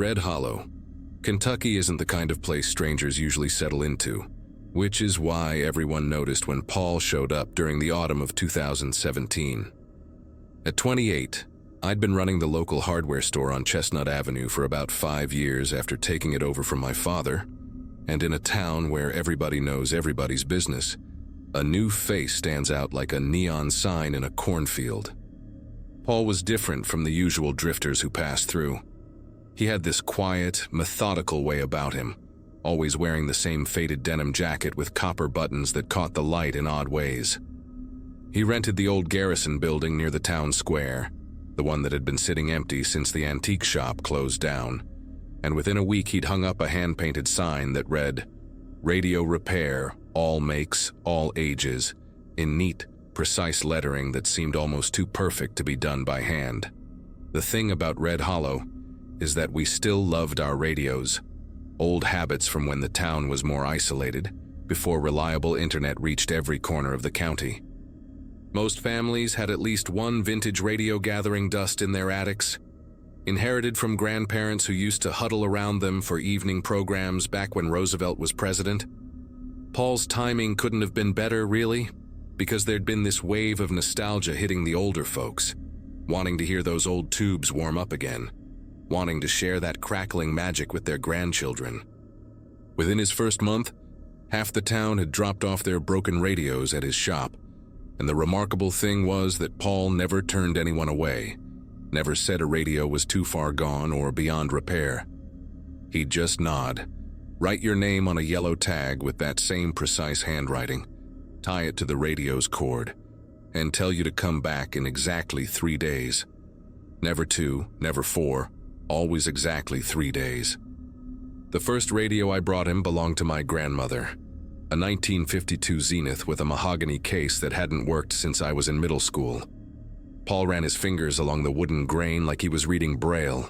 Red Hollow. Kentucky isn't the kind of place strangers usually settle into, which is why everyone noticed when Paul showed up during the autumn of 2017. At 28, I'd been running the local hardware store on Chestnut Avenue for about 5 years after taking it over from my father, and in a town where everybody knows everybody's business, a new face stands out like a neon sign in a cornfield. Paul was different from the usual drifters who passed through. He had this quiet, methodical way about him, always wearing the same faded denim jacket with copper buttons that caught the light in odd ways. He rented the old Garrison building near the town square, the one that had been sitting empty since the antique shop closed down, and within a week he'd hung up a hand-painted sign that read, "Radio Repair, all makes, all ages," in neat, precise lettering that seemed almost too perfect to be done by hand. The thing about Red Hollow is that we still loved our radios, old habits from when the town was more isolated, before reliable internet reached every corner of the county. Most families had at least one vintage radio gathering dust in their attics, inherited from grandparents who used to huddle around them for evening programs back when Roosevelt was president. Paul's timing couldn't have been better, really, because there'd been this wave of nostalgia hitting the older folks, wanting to hear those old tubes warm up again, wanting to share that crackling magic with their grandchildren. Within his first month, half the town had dropped off their broken radios at his shop, and the remarkable thing was that Paul never turned anyone away, never said a radio was too far gone or beyond repair. He'd just nod, write your name on a yellow tag with that same precise handwriting, tie it to the radio's cord, and tell you to come back in exactly 3 days. Never 2, never 4, always exactly 3 days. The first radio I brought him belonged to my grandmother, a 1952 Zenith with a mahogany case that hadn't worked since I was in middle school. Paul ran his fingers along the wooden grain like he was reading Braille,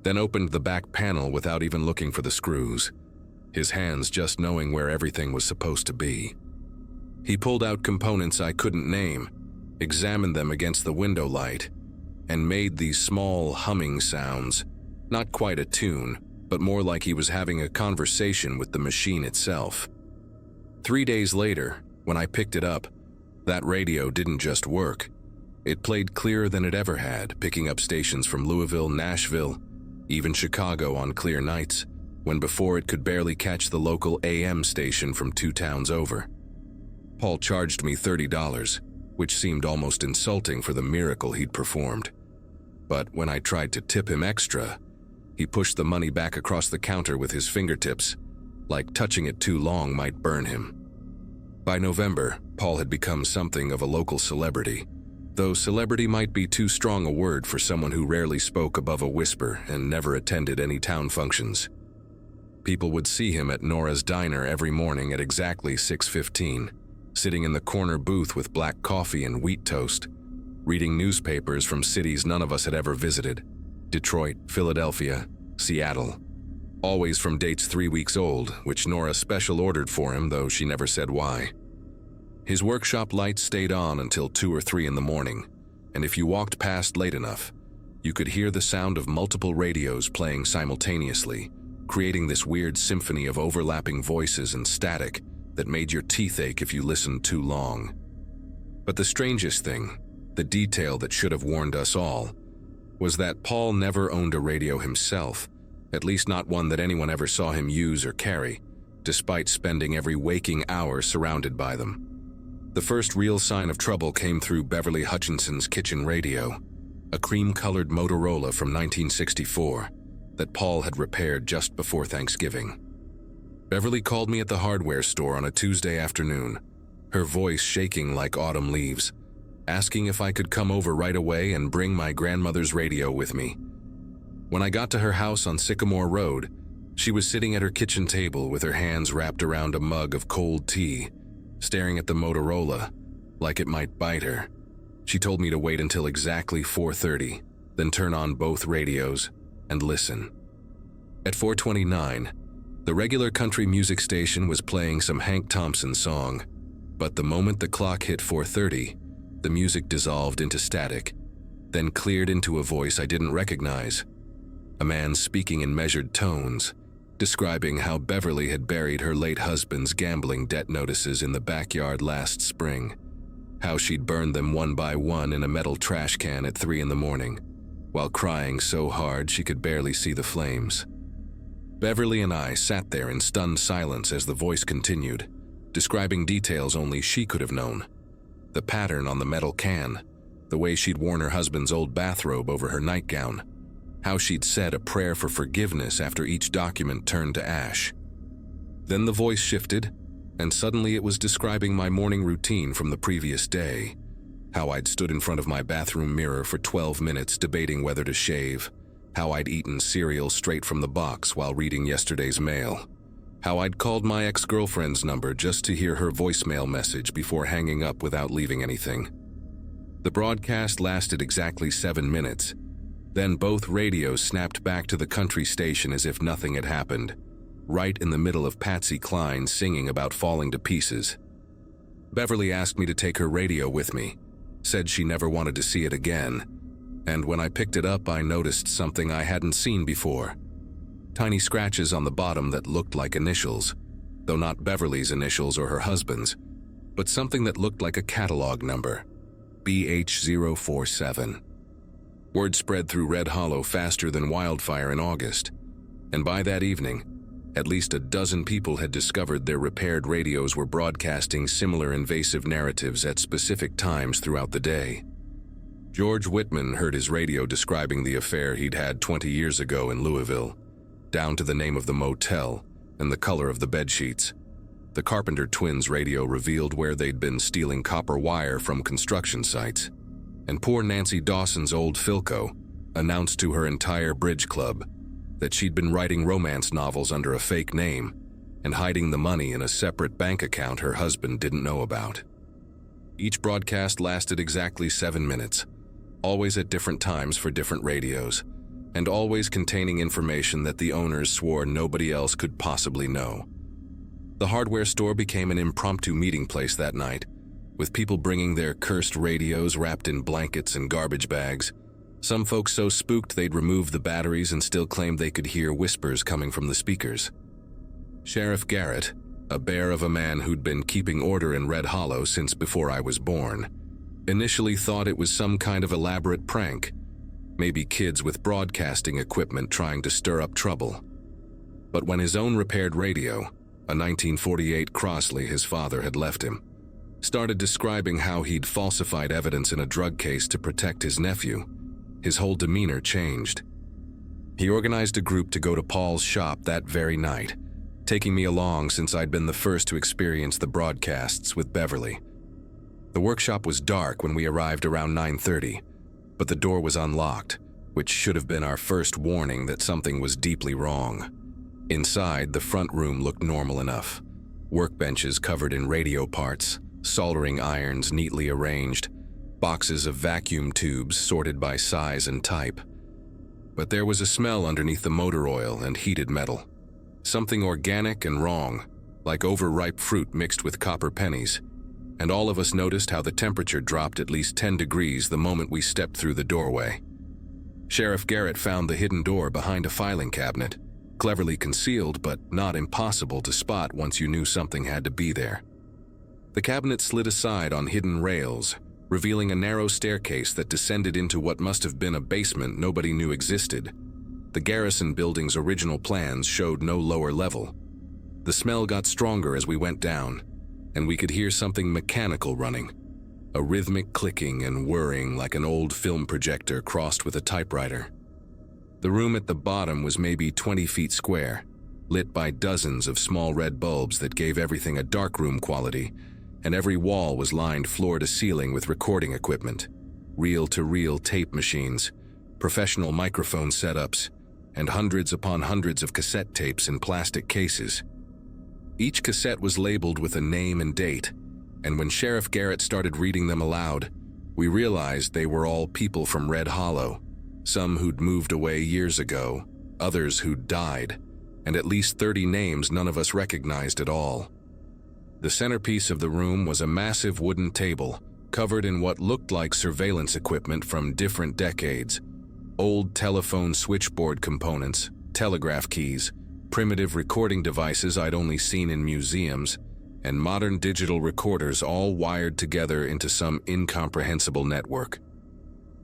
then opened the back panel without even looking for the screws, his hands just knowing where everything was supposed to be. He pulled out components I couldn't name, examined them against the window light, and made these small humming sounds, not quite a tune, but more like he was having a conversation with the machine itself. 3 days later, when I picked it up, that radio didn't just work. It played clearer than it ever had, picking up stations from Louisville, Nashville, even Chicago on clear nights, when before it could barely catch the local AM station from 2 towns over. Paul charged me $30, which seemed almost insulting for the miracle he'd performed. But when I tried to tip him extra, he pushed the money back across the counter with his fingertips, like touching it too long might burn him. By November, Paul had become something of a local celebrity, though celebrity might be too strong a word for someone who rarely spoke above a whisper and never attended any town functions. People would see him at Nora's Diner every morning at exactly 6:15, sitting in the corner booth with black coffee and wheat toast, reading newspapers from cities none of us had ever visited: Detroit, Philadelphia, Seattle. Always from dates 3 weeks old, which Nora special ordered for him, though she never said why. His workshop lights stayed on until 2 or 3 in the morning, and if you walked past late enough, you could hear the sound of multiple radios playing simultaneously, creating this weird symphony of overlapping voices and static that made your teeth ache if you listened too long. But the strangest thing, the detail that should have warned us all, was that Paul never owned a radio himself, at least not one that anyone ever saw him use or carry, despite spending every waking hour surrounded by them. The first real sign of trouble came through Beverly Hutchinson's kitchen radio, a cream-colored Motorola from 1964 that Paul had repaired just before Thanksgiving. Beverly called me at the hardware store on a Tuesday afternoon, her voice shaking like autumn leaves, asking if I could come over right away and bring my grandmother's radio with me. When I got to her house on Sycamore Road, she was sitting at her kitchen table with her hands wrapped around a mug of cold tea, staring at the Motorola like it might bite her. She told me to wait until exactly 4:30, then turn on both radios and listen. At 4:29, the regular country music station was playing some Hank Thompson song, but the moment the clock hit 4:30, the music dissolved into static, then cleared into a voice I didn't recognize. a man speaking in measured tones, describing how Beverly had buried her late husband's gambling debt notices in the backyard last spring, how she'd burned them one by one in a metal trash can at 3 in the morning, while crying so hard she could barely see the flames. Beverly and I sat there in stunned silence as the voice continued, describing details only she could have known. The pattern on the metal can, the way she'd worn her husband's old bathrobe over her nightgown, how she'd said a prayer for forgiveness after each document turned to ash. Then the voice shifted, and suddenly it was describing my morning routine from the previous day, how I'd stood in front of my bathroom mirror for 12 minutes debating whether to shave, how I'd eaten cereal straight from the box while reading yesterday's mail, how I'd called my ex-girlfriend's number just to hear her voicemail message before hanging up without leaving anything. The broadcast lasted exactly 7 minutes. Then both radios snapped back to the country station as if nothing had happened, right in the middle of Patsy Cline singing about falling to pieces. Beverly asked me to take her radio with me, said she never wanted to see it again, and when I picked it up I noticed something I hadn't seen before. Tiny scratches on the bottom that looked like initials, though not Beverly's initials or her husband's, but something that looked like a catalog number, BH047. Word spread through Red Hollow faster than wildfire in August, and by that evening, at least a dozen people had discovered their repaired radios were broadcasting similar invasive narratives at specific times throughout the day. George Whitman heard his radio describing the affair he'd had 20 years ago in Louisville, down to the name of the motel and the color of the bedsheets. The Carpenter twins' radio revealed where they'd been stealing copper wire from construction sites. And poor Nancy Dawson's old Philco announced to her entire bridge club that she'd been writing romance novels under a fake name and hiding the money in a separate bank account her husband didn't know about. Each broadcast lasted exactly 7 minutes, always at different times for different radios, and always containing information that the owners swore nobody else could possibly know. The hardware store became an impromptu meeting place that night, with people bringing their cursed radios wrapped in blankets and garbage bags. Some folks so spooked they'd remove the batteries and still claimed they could hear whispers coming from the speakers. Sheriff Garrett, a bear of a man who'd been keeping order in Red Hollow since before I was born, initially thought it was some kind of elaborate prank, maybe kids with broadcasting equipment trying to stir up trouble. But when his own repaired radio, a 1948 Crossley his father had left him, started describing how he'd falsified evidence in a drug case to protect his nephew, his whole demeanor changed. He organized a group to go to Paul's shop that very night, taking me along since I'd been the first to experience the broadcasts with Beverly. The workshop was dark when we arrived around 9:30, but the door was unlocked, which should have been our first warning that something was deeply wrong. Inside, the front room looked normal enough. Workbenches covered in radio parts, soldering irons neatly arranged, boxes of vacuum tubes sorted by size and type. But there was a smell underneath the motor oil and heated metal. Something organic and wrong, like overripe fruit mixed with copper pennies. And all of us noticed how the temperature dropped at least 10 degrees the moment we stepped through the doorway. Sheriff Garrett found the hidden door behind a filing cabinet, cleverly concealed but not impossible to spot once you knew something had to be there. The cabinet slid aside on hidden rails, revealing a narrow staircase that descended into what must have been a basement nobody knew existed. The garrison building's original plans showed no lower level. The smell got stronger as we went down, and we could hear something mechanical running, a rhythmic clicking and whirring like an old film projector crossed with a typewriter. The room at the bottom was maybe 20 feet square, lit by dozens of small red bulbs that gave everything a darkroom quality, and every wall was lined floor to ceiling with recording equipment, reel-to-reel tape machines, professional microphone setups, and hundreds upon hundreds of cassette tapes in plastic cases. Each cassette was labeled with a name and date, and when Sheriff Garrett started reading them aloud, we realized they were all people from Red Hollow, some who'd moved away years ago, others who'd died, and at least 30 names none of us recognized at all. The centerpiece of the room was a massive wooden table, covered in what looked like surveillance equipment from different decades. Old telephone switchboard components, telegraph keys, primitive recording devices I'd only seen in museums, and modern digital recorders all wired together into some incomprehensible network.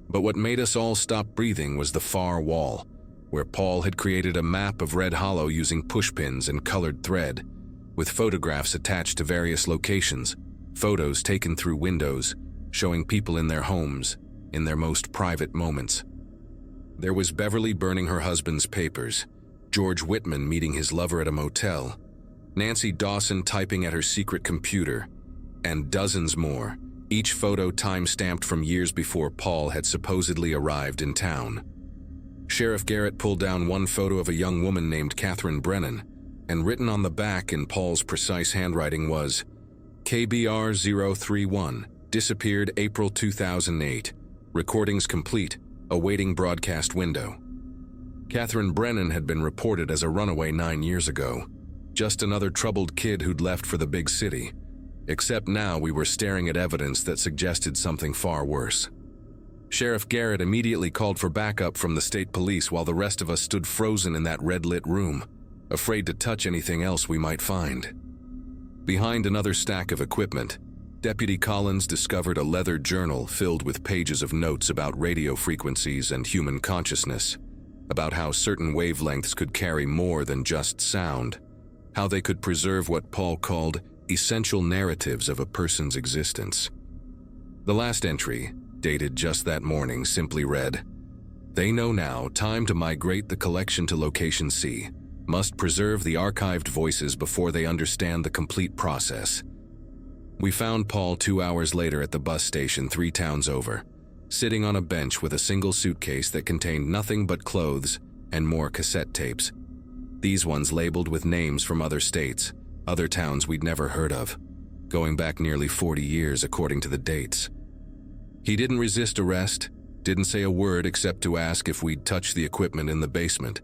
But what made us all stop breathing was the far wall, where Paul had created a map of Red Hollow using pushpins and colored thread, with photographs attached to various locations, photos taken through windows, showing people in their homes, in their most private moments. There was Beverly burning her husband's papers, George Whitman meeting his lover at a motel, Nancy Dawson typing at her secret computer, and dozens more, each photo time-stamped from years before Paul had supposedly arrived in town. Sheriff Garrett pulled down one photo of a young woman named Catherine Brennan, and written on the back in Paul's precise handwriting was, KBR 031, disappeared April 2008, recordings complete, awaiting broadcast window. Catherine Brennan had been reported as a runaway 9 years ago, just another troubled kid who'd left for the big city, except now we were staring at evidence that suggested something far worse. Sheriff Garrett immediately called for backup from the state police while the rest of us stood frozen in that red-lit room, afraid to touch anything else we might find. Behind another stack of equipment, Deputy Collins discovered a leather journal filled with pages of notes about radio frequencies and human consciousness, about how certain wavelengths could carry more than just sound, how they could preserve what Paul called essential narratives of a person's existence. The last entry, dated just that morning, simply read, "They know now, time to migrate the collection to Location C. Must preserve the archived voices before they understand the complete process." We found Paul 2 hours later at the bus station 3 towns over, sitting on a bench with a single suitcase that contained nothing but clothes and more cassette tapes. These ones labeled with names from other states, other towns we'd never heard of, going back nearly 40 years according to the dates. He didn't resist arrest, didn't say a word except to ask if we'd touch the equipment in the basement.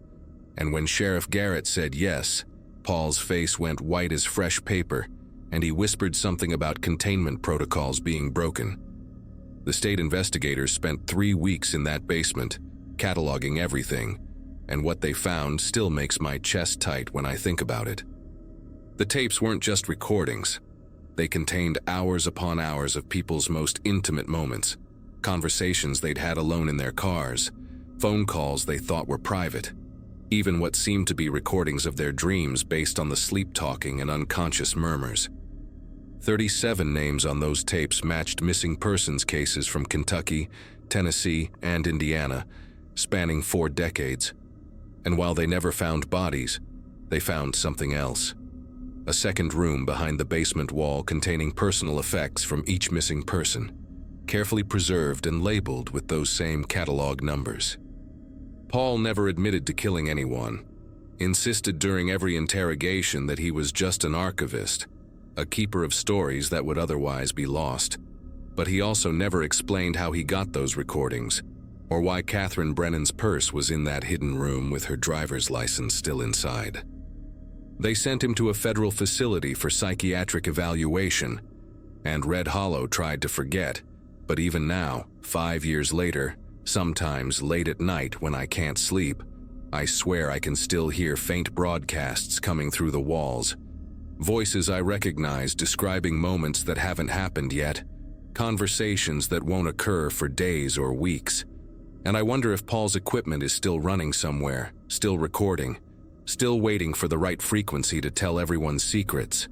And when Sheriff Garrett said yes, Paul's face went white as fresh paper, and he whispered something about containment protocols being broken. The state investigators spent 3 weeks in that basement, cataloging everything, and what they found still makes my chest tight when I think about it. The tapes weren't just recordings. They contained hours upon hours of people's most intimate moments, conversations they'd had alone in their cars, phone calls they thought were private, even what seemed to be recordings of their dreams based on the sleep-talking and unconscious murmurs. 37 names on those tapes matched missing persons cases from Kentucky, Tennessee, and Indiana, spanning 4 decades. And while they never found bodies, they found something else. A second room behind the basement wall containing personal effects from each missing person, carefully preserved and labeled with those same catalog numbers. Paul never admitted to killing anyone, insisted during every interrogation that he was just an archivist, a keeper of stories that would otherwise be lost. But he also never explained how he got those recordings, or why Catherine Brennan's purse was in that hidden room with her driver's license still inside. They sent him to a federal facility for psychiatric evaluation, and Red Hollow tried to forget, but even now, 5 years later, sometimes late at night when I can't sleep, I swear I can still hear faint broadcasts coming through the walls. Voices I recognize describing moments that haven't happened yet, conversations that won't occur for days or weeks. And I wonder if Paul's equipment is still running somewhere, still recording, still waiting for the right frequency to tell everyone's secrets.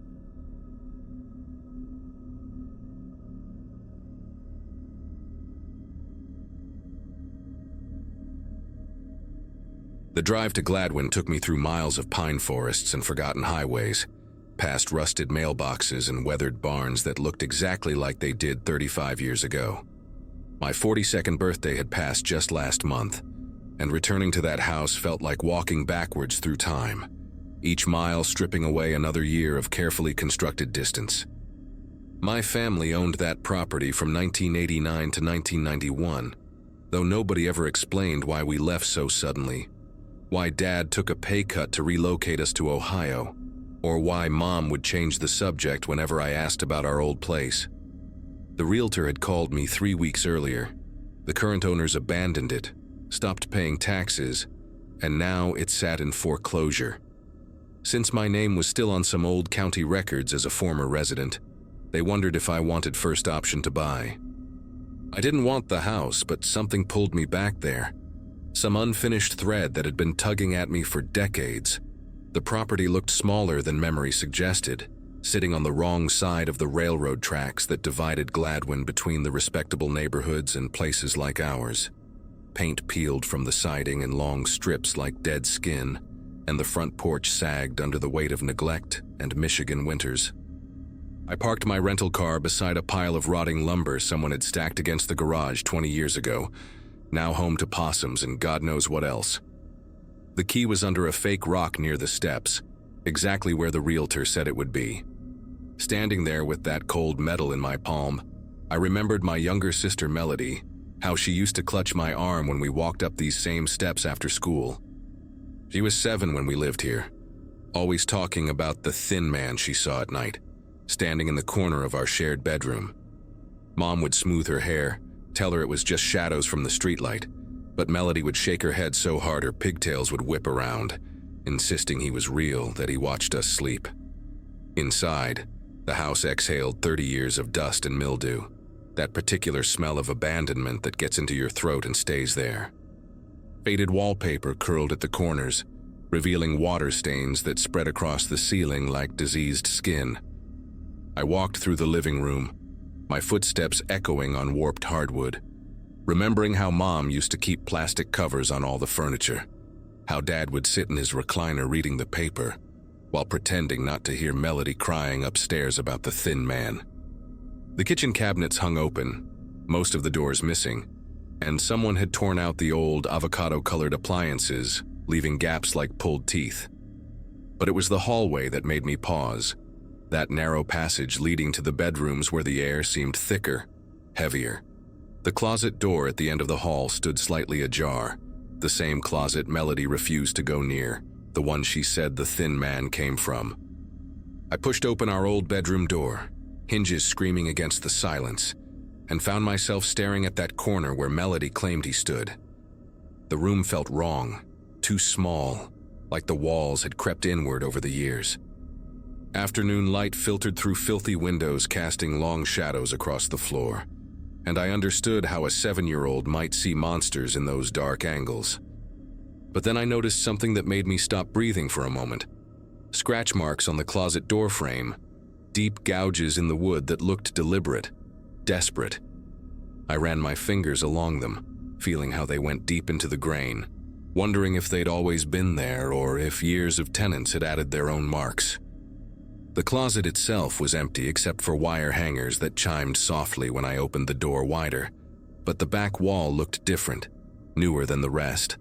The drive to Gladwin took me through miles of pine forests and forgotten highways, past rusted mailboxes and weathered barns that looked exactly like they did 35 years ago. My 42nd birthday had passed just last month, and returning to that house felt like walking backwards through time, each mile stripping away another year of carefully constructed distance. My family owned that property from 1989 to 1991, though nobody ever explained why we left so suddenly, why Dad took a pay cut to relocate us to Ohio, or why Mom would change the subject whenever I asked about our old place. The realtor had called me 3 weeks earlier. The current owners abandoned it, stopped paying taxes, and now it sat in foreclosure. Since my name was still on some old county records as a former resident, they wondered if I wanted first option to buy. I didn't want the house, but something pulled me back there. Some unfinished thread that had been tugging at me for decades. The property looked smaller than memory suggested, sitting on the wrong side of the railroad tracks that divided Gladwin between the respectable neighborhoods and places like ours. Paint peeled from the siding in long strips like dead skin, and the front porch sagged under the weight of neglect and Michigan winters. I parked my rental car beside a pile of rotting lumber someone had stacked against the garage 20 years ago, now home to possums and God knows what else. The key was under a fake rock near the steps, exactly where the realtor said it would be. Standing there with that cold metal in my palm, I remembered my younger sister Melody, how she used to clutch my arm when we walked up these same steps after school. She was 7 when we lived here, always talking about the thin man she saw at night, standing in the corner of our shared bedroom. Mom would smooth her hair, tell her it was just shadows from the streetlight, but Melody would shake her head so hard her pigtails would whip around, insisting he was real, that he watched us sleep. Inside, the house exhaled 30 years of dust and mildew, that particular smell of abandonment that gets into your throat and stays there. Faded wallpaper curled at the corners, revealing water stains that spread across the ceiling like diseased skin. I walked through the living room, my footsteps echoing on warped hardwood, remembering how Mom used to keep plastic covers on all the furniture, how Dad would sit in his recliner reading the paper, while pretending not to hear Melody crying upstairs about the thin man. The kitchen cabinets hung open, most of the doors missing, and someone had torn out the old avocado-colored appliances, leaving gaps like pulled teeth. But it was the hallway that made me pause, that narrow passage leading to the bedrooms where the air seemed thicker, heavier. The closet door at the end of the hall stood slightly ajar, the same closet Melody refused to go near, the one she said the thin man came from. I pushed open our old bedroom door, hinges screaming against the silence, and found myself staring at that corner where Melody claimed he stood. The room felt wrong, too small, like the walls had crept inward over the years. Afternoon light filtered through filthy windows, casting long shadows across the floor, and I understood how a 7-year-old might see monsters in those dark angles. But then I noticed something that made me stop breathing for a moment. Scratch marks on the closet door frame, deep gouges in the wood that looked deliberate, desperate. I ran my fingers along them, feeling how they went deep into the grain, wondering if they'd always been there or if years of tenants had added their own marks. The closet itself was empty except for wire hangers that chimed softly when I opened the door wider, but the back wall looked different, newer than the rest,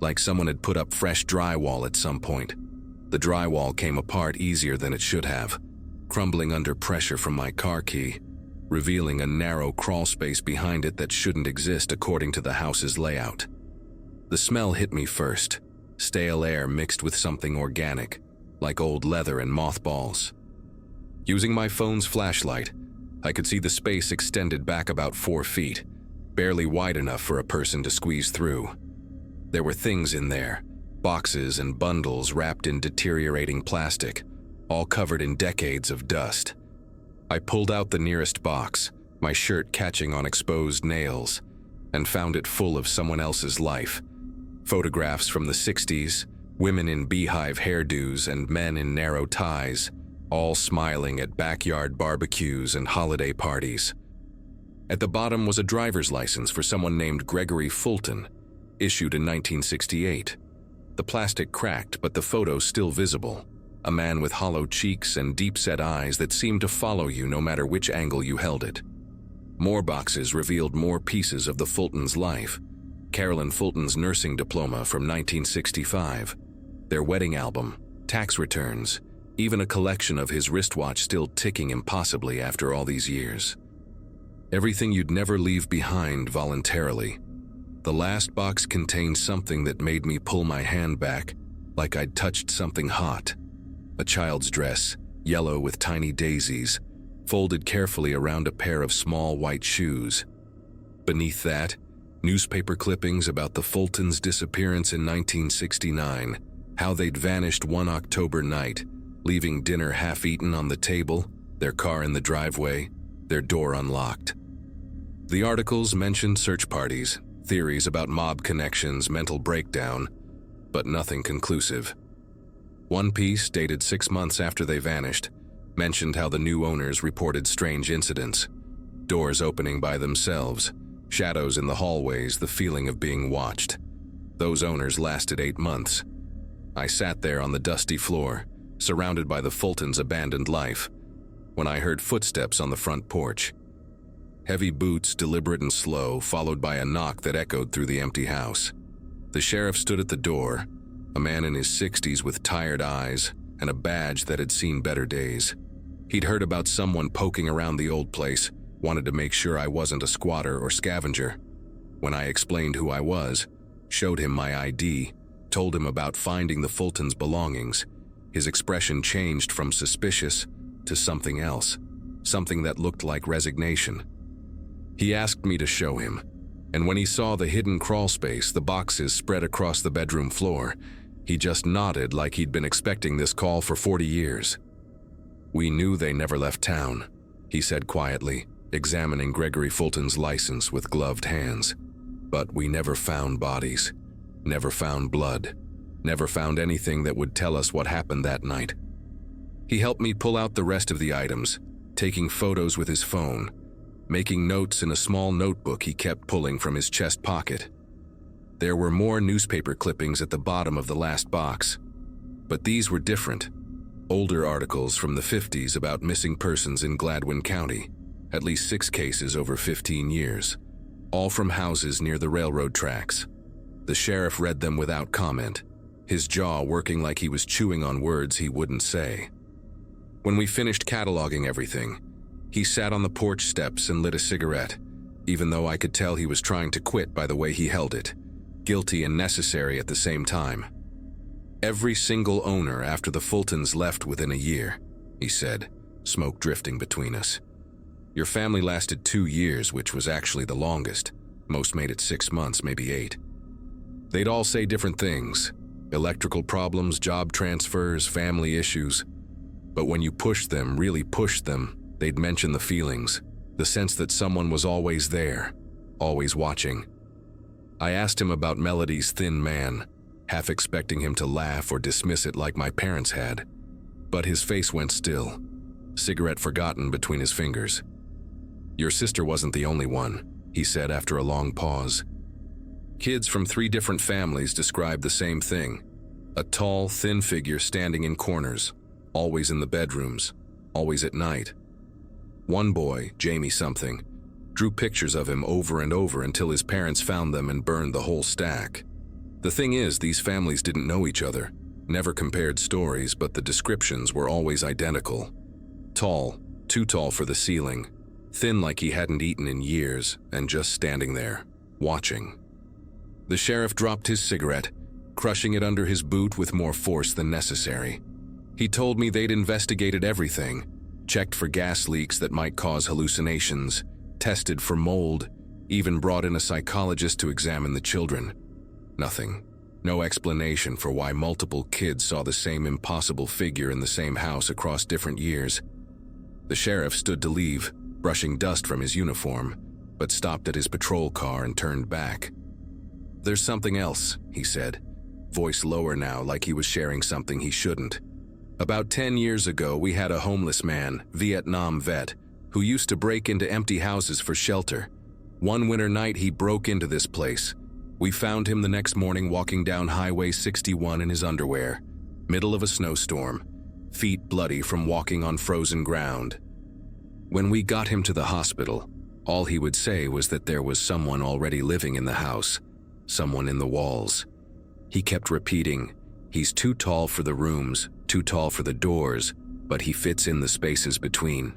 like someone had put up fresh drywall at some point. The drywall came apart easier than it should have, crumbling under pressure from my car key, revealing a narrow crawl space behind it that shouldn't exist according to the house's layout. The smell hit me first, stale air mixed with something organic, like old leather and mothballs. Using my phone's flashlight, I could see the space extended back about 4 feet, barely wide enough for a person to squeeze through. There were things in there, boxes and bundles wrapped in deteriorating plastic, all covered in decades of dust. I pulled out the nearest box, my shirt catching on exposed nails, and found it full of someone else's life. Photographs from the 60s, women in beehive hairdos and men in narrow ties, all smiling at backyard barbecues and holiday parties. At the bottom was a driver's license for someone named Gregory Fulton, issued in 1968. The plastic cracked, but the photo still visible. A man with hollow cheeks and deep-set eyes that seemed to follow you no matter which angle you held it. More boxes revealed more pieces of the Fulton's life. Carolyn Fulton's nursing diploma from 1965, their wedding album, tax returns, even a collection of his wristwatch still ticking impossibly after all these years. Everything you'd never leave behind voluntarily. The last box contained something that made me pull my hand back, like I'd touched something hot. A child's dress, yellow with tiny daisies, folded carefully around a pair of small white shoes. Beneath that, Newspaper clippings about the Fultons' disappearance in 1969, how they'd vanished one October night, leaving dinner half-eaten on the table, their car in the driveway, their door unlocked. The articles mentioned search parties, theories about mob connections, mental breakdown, but nothing conclusive. One piece, dated 6 months after they vanished, mentioned how the new owners reported strange incidents. Doors opening by themselves, shadows in the hallways, the feeling of being watched. Those owners lasted 8 months. I sat there on the dusty floor, surrounded by the Fultons' abandoned life, when I heard footsteps on the front porch. Heavy boots, deliberate and slow, followed by a knock that echoed through the empty house. The sheriff stood at the door, a man in his 60s with tired eyes and a badge that had seen better days. He'd heard about someone poking around the old place, wanted to make sure I wasn't a squatter or scavenger. When I explained who I was, showed him my ID, told him about finding the Fultons' belongings, his expression changed from suspicious to something else, something that looked like resignation. He asked me to show him, and when he saw the hidden crawl space, the boxes spread across the bedroom floor, he just nodded like he'd been expecting this call for 40 years. "We knew they never left town," he said quietly, examining Gregory Fulton's license with gloved hands. "But we never found bodies, never found blood, never found anything that would tell us what happened that night." He helped me pull out the rest of the items, taking photos with his phone, making notes in a small notebook he kept pulling from his chest pocket. There were more newspaper clippings at the bottom of the last box, but these were different. Older articles from the 50s about missing persons in Gladwin County, at least 6 cases over 15 years, all from houses near the railroad tracks. The sheriff read them without comment, his jaw working like he was chewing on words he wouldn't say. When we finished cataloging everything, he sat on the porch steps and lit a cigarette, even though I could tell he was trying to quit by the way he held it, guilty and necessary at the same time. "Every single owner after the Fultons left within a year," he said, smoke drifting between us. "Your family lasted 2 years, which was actually the longest. Most made it 6 months, maybe 8. They'd all say different things: electrical problems, job transfers, family issues. But when you pushed them, really pushed them, they'd mention the feelings, the sense that someone was always there, always watching." I asked him about Melody's thin man, half expecting him to laugh or dismiss it like my parents had. But his face went still, cigarette forgotten between his fingers. "Your sister wasn't the only one," he said after a long pause. "Kids from 3 different families described the same thing. A tall, thin figure standing in corners, always in the bedrooms, always at night. One boy, Jamie something, drew pictures of him over and over until his parents found them and burned the whole stack. The thing is, these families didn't know each other, never compared stories, but the descriptions were always identical. Tall, too tall for the ceiling, thin like he hadn't eaten in years, and just standing there, watching." The sheriff dropped his cigarette, crushing it under his boot with more force than necessary. He told me they'd investigated everything, checked for gas leaks that might cause hallucinations, tested for mold, even brought in a psychologist to examine the children. Nothing. No explanation for why multiple kids saw the same impossible figure in the same house across different years. The sheriff stood to leave, brushing dust from his uniform, but stopped at his patrol car and turned back. "There's something else," he said, voice lower now like he was sharing something he shouldn't. "About 10 years ago, we had a homeless man, Vietnam vet, who used to break into empty houses for shelter. One winter night, he broke into this place. We found him the next morning walking down Highway 61 in his underwear, middle of a snowstorm, feet bloody from walking on frozen ground. When we got him to the hospital, all he would say was that there was someone already living in the house, someone in the walls. He kept repeating, 'He's too tall for the rooms, too tall for the doors, but he fits in the spaces between.'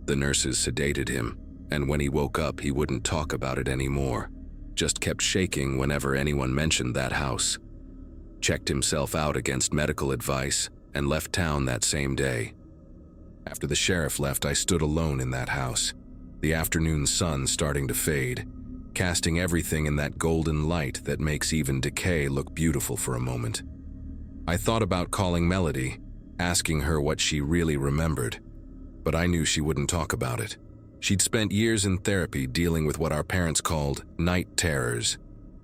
The nurses sedated him, and when he woke up, he wouldn't talk about it anymore, just kept shaking whenever anyone mentioned that house. Checked himself out against medical advice and left town that same day. After the sheriff left, I stood alone in that house, the afternoon sun starting to fade, casting everything in that golden light that makes even decay look beautiful for a moment. I thought about calling Melody, asking her what she really remembered, but I knew she wouldn't talk about it. She'd spent years in therapy dealing with what our parents called night terrors,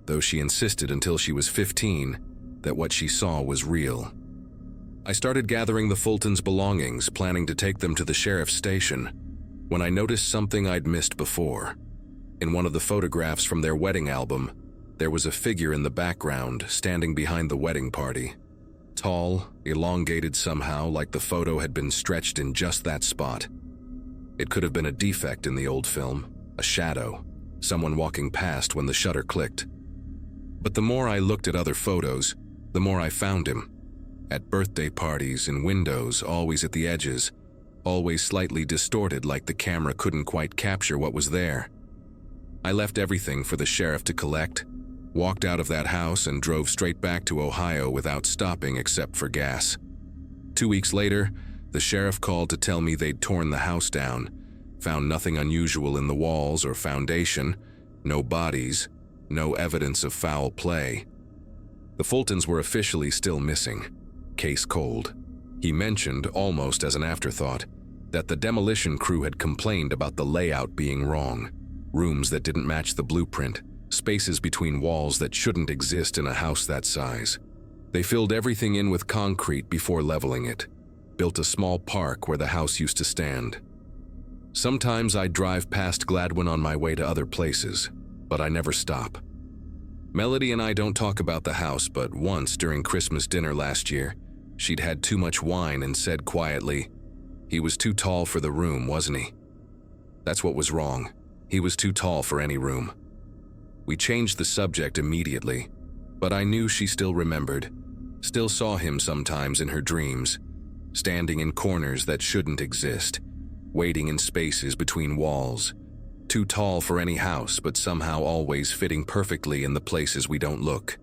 though she insisted until she was 15 that what she saw was real. I started gathering the Fultons' belongings, planning to take them to the sheriff's station, when I noticed something I'd missed before. In one of the photographs from their wedding album, there was a figure in the background standing behind the wedding party. Tall, elongated somehow, like the photo had been stretched in just that spot. It could have been a defect in the old film, a shadow, someone walking past when the shutter clicked. But the more I looked at other photos, the more I found him. At birthday parties, in windows, always at the edges, always slightly distorted like the camera couldn't quite capture what was there. I left everything for the sheriff to collect, walked out of that house and drove straight back to Ohio without stopping except for gas. 2 weeks later, the sheriff called to tell me they'd torn the house down, found nothing unusual in the walls or foundation, no bodies, no evidence of foul play. The Fultons were officially still missing. Case cold. He mentioned, almost as an afterthought, that the demolition crew had complained about the layout being wrong. Rooms that didn't match the blueprint, spaces between walls that shouldn't exist in a house that size. They filled everything in with concrete before leveling it, built a small park where the house used to stand. Sometimes I'd drive past Gladwin on my way to other places, but I never stop. Melody and I don't talk about the house, but once during Christmas dinner last year, she'd had too much wine and said quietly, "He was too tall for the room, wasn't he?" That's what was wrong. He was too tall for any room. We changed the subject immediately, but I knew she still remembered, still saw him sometimes in her dreams, standing in corners that shouldn't exist, waiting in spaces between walls, too tall for any house but somehow always fitting perfectly in the places we don't look.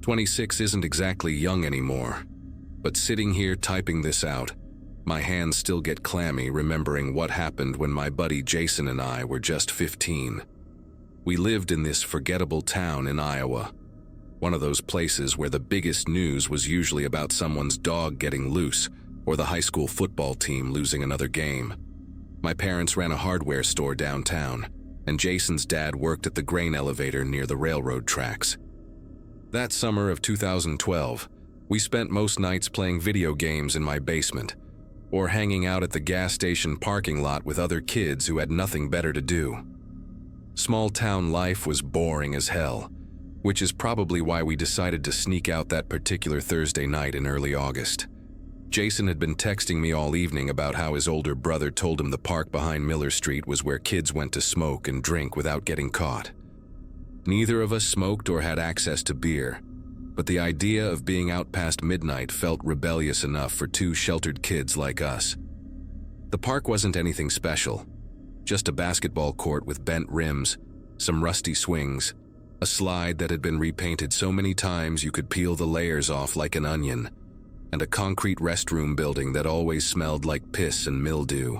"26 isn't exactly young anymore, but sitting here typing this out, my hands still get clammy remembering what happened when my buddy Jason and I were just 15. We lived in this forgettable town in Iowa, one of those places where the biggest news was usually about someone's dog getting loose or the high school football team losing another game. My parents ran a hardware store downtown, and Jason's dad worked at the grain elevator near the railroad tracks. That summer of 2012, we spent most nights playing video games in my basement, or hanging out at the gas station parking lot with other kids who had nothing better to do. Small town life was boring as hell, which is probably why we decided to sneak out that particular Thursday night in early August. Jason had been texting me all evening about how his older brother told him the park behind Miller Street was where kids went to smoke and drink without getting caught. Neither of us smoked or had access to beer, but the idea of being out past midnight felt rebellious enough for two sheltered kids like us. The park wasn't anything special, just a basketball court with bent rims, some rusty swings, a slide that had been repainted so many times you could peel the layers off like an onion, and a concrete restroom building that always smelled like piss and mildew.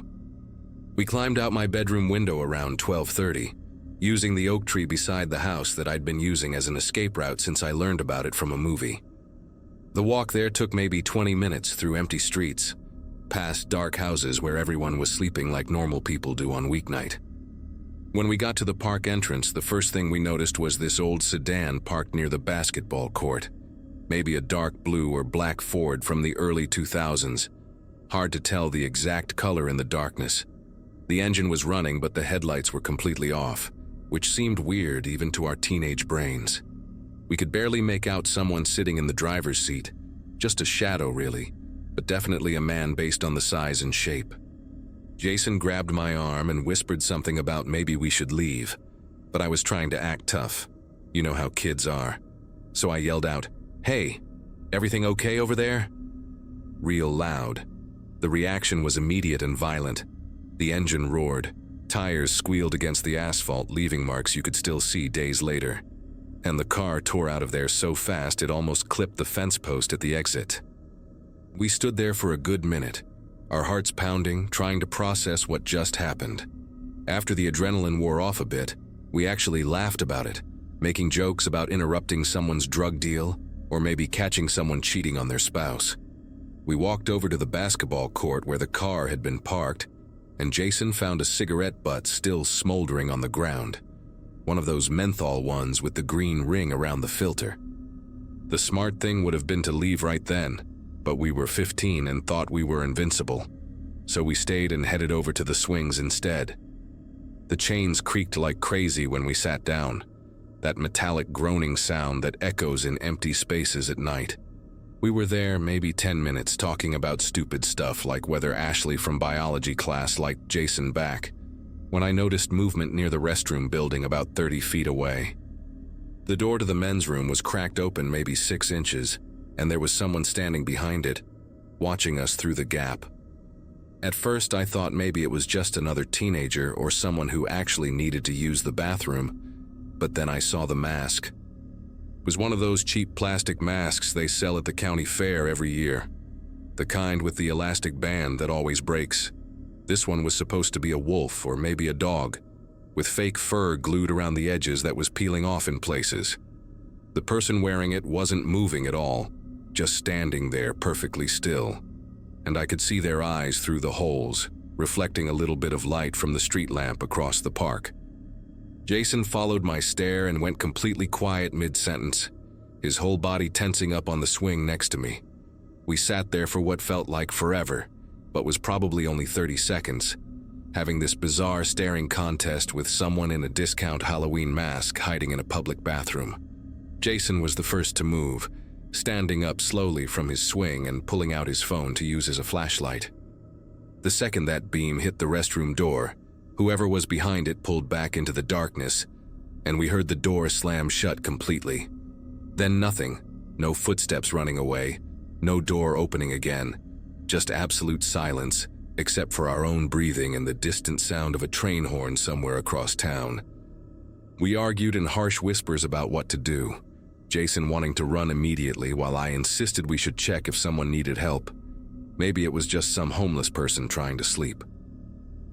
We climbed out my bedroom window around 12:30, using the oak tree beside the house that I'd been using as an escape route since I learned about it from a movie. The walk there took maybe 20 minutes through empty streets, past dark houses where everyone was sleeping like normal people do on weeknight. When we got to the park entrance, the first thing we noticed was this old sedan parked near the basketball court, maybe a dark blue or black Ford from the early 2000s. Hard to tell the exact color in the darkness. The engine was running, but the headlights were completely off, which seemed weird even to our teenage brains. We could barely make out someone sitting in the driver's seat, just a shadow really, but definitely a man based on the size and shape. Jason grabbed my arm and whispered something about maybe we should leave, but I was trying to act tough. You know how kids are. So I yelled out, "Hey, everything okay over there?" Real loud. The reaction was immediate and violent. The engine roared. Tires squealed against the asphalt, leaving marks you could still see days later. and the car tore out of there so fast it almost clipped the fence post at the exit. We stood there for a good minute, our hearts pounding, trying to process what just happened. After the adrenaline wore off a bit, we actually laughed about it, making jokes about interrupting someone's drug deal or maybe catching someone cheating on their spouse. We walked over to the basketball court where the car had been parked, and Jason found a cigarette butt still smoldering on the ground, one of those menthol ones with the green ring around the filter. The smart thing would have been to leave right then, but we were 15 and thought we were invincible, so we stayed and headed over to the swings instead. The chains creaked like crazy when we sat down, that metallic groaning sound that echoes in empty spaces at night. We were there maybe 10 minutes talking about stupid stuff like whether Ashley from biology class liked Jason back, when I noticed movement near the restroom building about 30 feet away. The door to the men's room was cracked open maybe 6 inches, and there was someone standing behind it, watching us through the gap. At first I thought maybe it was just another teenager or someone who actually needed to use the bathroom, but then I saw the mask. It was one of those cheap plastic masks they sell at the county fair every year, the kind with the elastic band that always breaks. This one was supposed to be a wolf or maybe a dog, with fake fur glued around the edges that was peeling off in places. The person wearing it wasn't moving at all, just standing there perfectly still, and I could see their eyes through the holes, reflecting a little bit of light from the street lamp across the park. Jason followed my stare and went completely quiet mid-sentence, his whole body tensing up on the swing next to me. We sat there for what felt like forever, but was probably only 30 seconds, having this bizarre staring contest with someone in a discount Halloween mask hiding in a public bathroom. Jason was the first to move, standing up slowly from his swing and pulling out his phone to use as a flashlight. The second that beam hit the restroom door, whoever was behind it pulled back into the darkness, and we heard the door slam shut completely. Then nothing, no footsteps running away, no door opening again, just absolute silence, except for our own breathing and the distant sound of a train horn somewhere across town. We argued in harsh whispers about what to do, Jason wanting to run immediately while I insisted we should check if someone needed help. Maybe it was just some homeless person trying to sleep.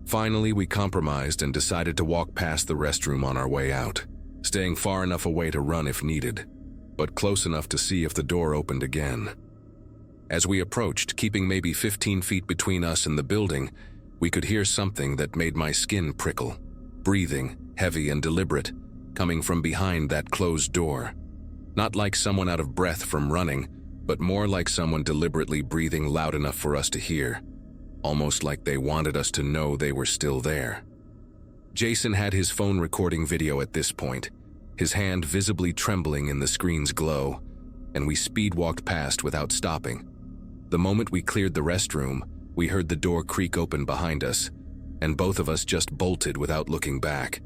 Finally, we compromised and decided to walk past the restroom on our way out, staying far enough away to run if needed, but close enough to see if the door opened again. As we approached, keeping maybe 15 feet between us and the building, we could hear something that made my skin prickle, breathing, heavy and deliberate, coming from behind that closed door. Not like someone out of breath from running, but more like someone deliberately breathing loud enough for us to hear, almost like they wanted us to know they were still there. Jason had his phone recording video at this point, his hand visibly trembling in the screen's glow, and we speed-walked past without stopping. The moment we cleared the restroom, we heard the door creak open behind us, and both of us just bolted without looking back.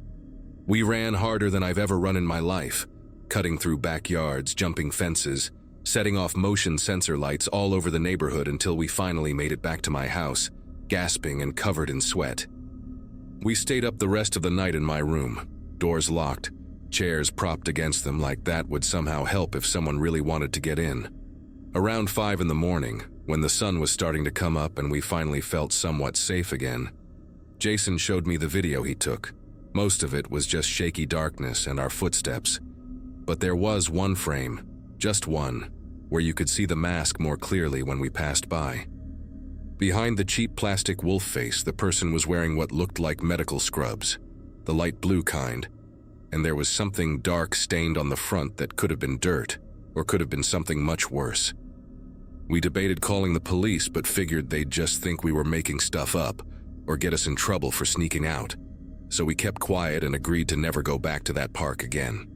We ran harder than I've ever run in my life, cutting through backyards, jumping fences, setting off motion sensor lights all over the neighborhood until we finally made it back to my house, gasping and covered in sweat. We stayed up the rest of the night in my room, doors locked, chairs propped against them like that would somehow help if someone really wanted to get in. Around 5 in the morning, when the sun was starting to come up and we finally felt somewhat safe again, Jason showed me the video he took. Most of it was just shaky darkness and our footsteps, but there was one frame, just one, where you could see the mask more clearly when we passed by. Behind the cheap plastic wolf face, the person was wearing what looked like medical scrubs, the light blue kind, and there was something dark stained on the front that could have been dirt, or could have been something much worse. We debated calling the police, but figured they'd just think we were making stuff up, or get us in trouble for sneaking out, so we kept quiet and agreed to never go back to that park again.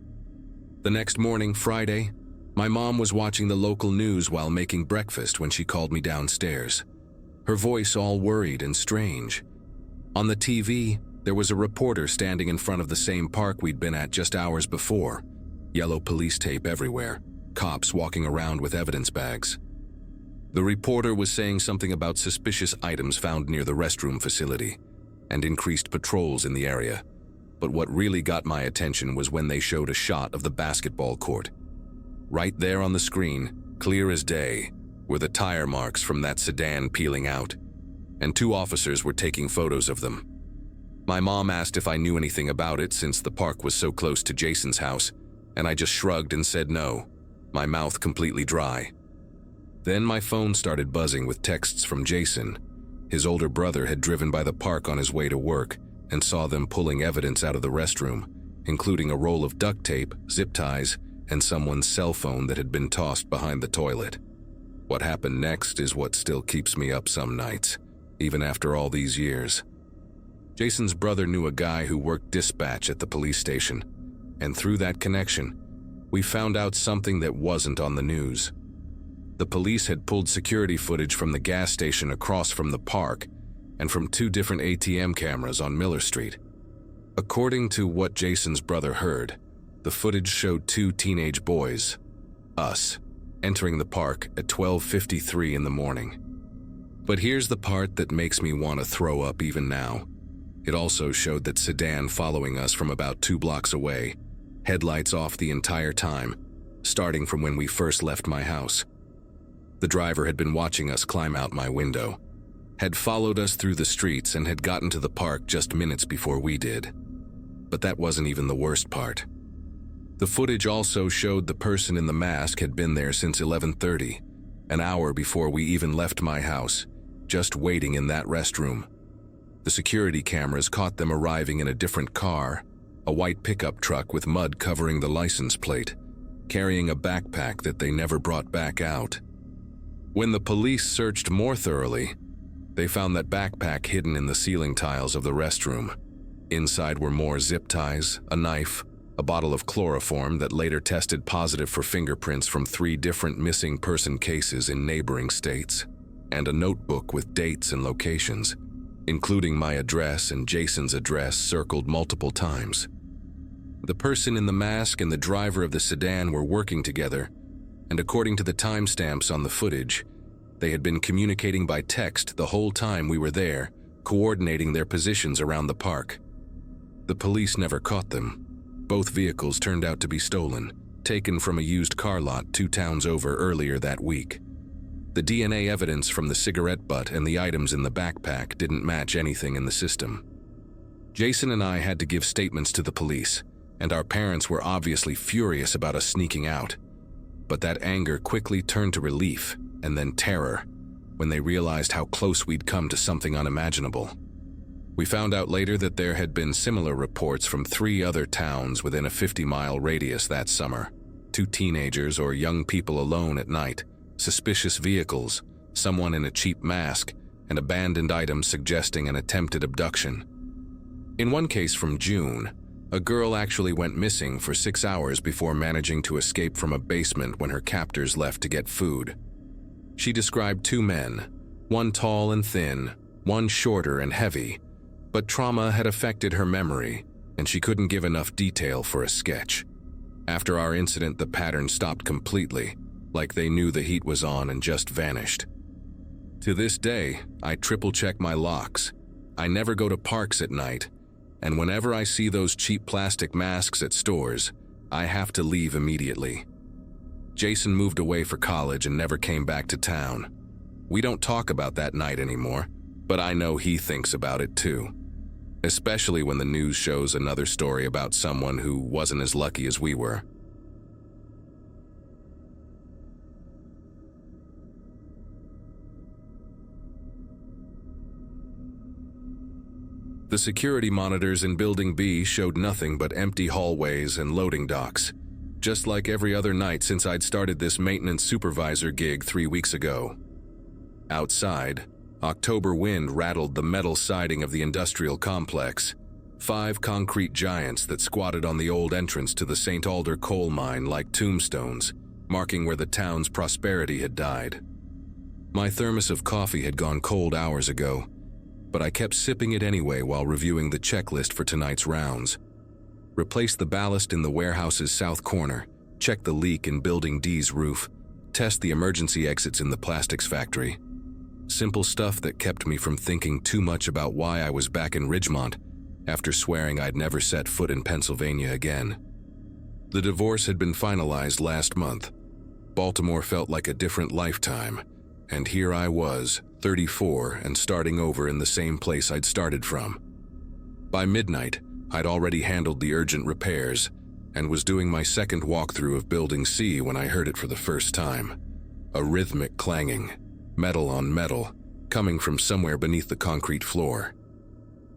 The next morning, Friday, my mom was watching the local news while making breakfast when she called me downstairs, her voice all worried and strange. On the TV, there was a reporter standing in front of the same park we'd been at just hours before, yellow police tape everywhere, cops walking around with evidence bags. The reporter was saying something about suspicious items found near the restroom facility and increased patrols in the area. But what really got my attention was when they showed a shot of the basketball court. Right there on the screen, clear as day, were the tire marks from that sedan peeling out, and 2 officers were taking photos of them. My mom asked if I knew anything about it since the park was so close to Jason's house, and I just shrugged and said no, my mouth completely dry. Then my phone started buzzing with texts from Jason. His older brother had driven by the park on his way to work and saw them pulling evidence out of the restroom, including a roll of duct tape, zip ties, and someone's cell phone that had been tossed behind the toilet. What happened next is what still keeps me up some nights, even after all these years. Jason's brother knew a guy who worked dispatch at the police station, and through that connection, we found out something that wasn't on the news. The police had pulled security footage from the gas station across from the park and from 2 different ATM cameras on Miller Street. According to what Jason's brother heard, the footage showed 2 teenage boys, us, entering the park at 12:53 in the morning. But here's the part that makes me want to throw up even now. It also showed that sedan following us from about 2 blocks away, headlights off the entire time, starting from when we first left my house. The driver had been watching us climb out my window, had followed us through the streets, and had gotten to the park just minutes before we did. But that wasn't even the worst part. The footage also showed the person in the mask had been there since 11:30, an hour before we even left my house, just waiting in that restroom. The security cameras caught them arriving in a different car, a white pickup truck with mud covering the license plate, carrying a backpack that they never brought back out. When the police searched more thoroughly, they found that backpack hidden in the ceiling tiles of the restroom. Inside were more zip ties, a knife, a bottle of chloroform that later tested positive for fingerprints from 3 different missing person cases in neighboring states, and a notebook with dates and locations, including my address and Jason's address circled multiple times. The person in the mask and the driver of the sedan were working together, and according to the timestamps on the footage, they had been communicating by text the whole time we were there, coordinating their positions around the park. The police never caught them. Both vehicles turned out to be stolen, taken from a used car lot 2 towns over earlier that week. The DNA evidence from the cigarette butt and the items in the backpack didn't match anything in the system. Jason and I had to give statements to the police, and our parents were obviously furious about us sneaking out. But that anger quickly turned to relief and then terror when they realized how close we'd come to something unimaginable. We found out later that there had been similar reports from 3 other towns within a 50-mile radius that summer. 2 teenagers or young people alone at night, suspicious vehicles, someone in a cheap mask, and abandoned items suggesting an attempted abduction. In one case from June, a girl actually went missing for 6 hours before managing to escape from a basement when her captors left to get food. She described 2 men, one tall and thin, one shorter and heavy, but trauma had affected her memory, and she couldn't give enough detail for a sketch. After our incident, the pattern stopped completely, like they knew the heat was on and just vanished. To this day, I triple-check my locks. I never go to parks at night, and whenever I see those cheap plastic masks at stores, I have to leave immediately. Jason moved away for college and never came back to town. We don't talk about that night anymore, but I know he thinks about it too. Especially when the news shows another story about someone who wasn't as lucky as we were. The security monitors in Building B showed nothing but empty hallways and loading docks, just like every other night since I'd started this maintenance supervisor gig 3 weeks ago. Outside, October wind rattled the metal siding of the industrial complex. 5 concrete giants that squatted on the old entrance to the St. Alder coal mine like tombstones, marking where the town's prosperity had died. My thermos of coffee had gone cold hours ago, but I kept sipping it anyway while reviewing the checklist for tonight's rounds. Replace the ballast in the warehouse's south corner, check the leak in Building D's roof, test the emergency exits in the plastics factory. Simple stuff that kept me from thinking too much about why I was back in Ridgemont after swearing I'd never set foot in Pennsylvania again. The divorce had been finalized last month. Baltimore felt like a different lifetime, and here I was, 34, and starting over in the same place I'd started from. By midnight, I'd already handled the urgent repairs and was doing my second walkthrough of Building C when I heard it for the first time. A rhythmic clanging, metal on metal, coming from somewhere beneath the concrete floor.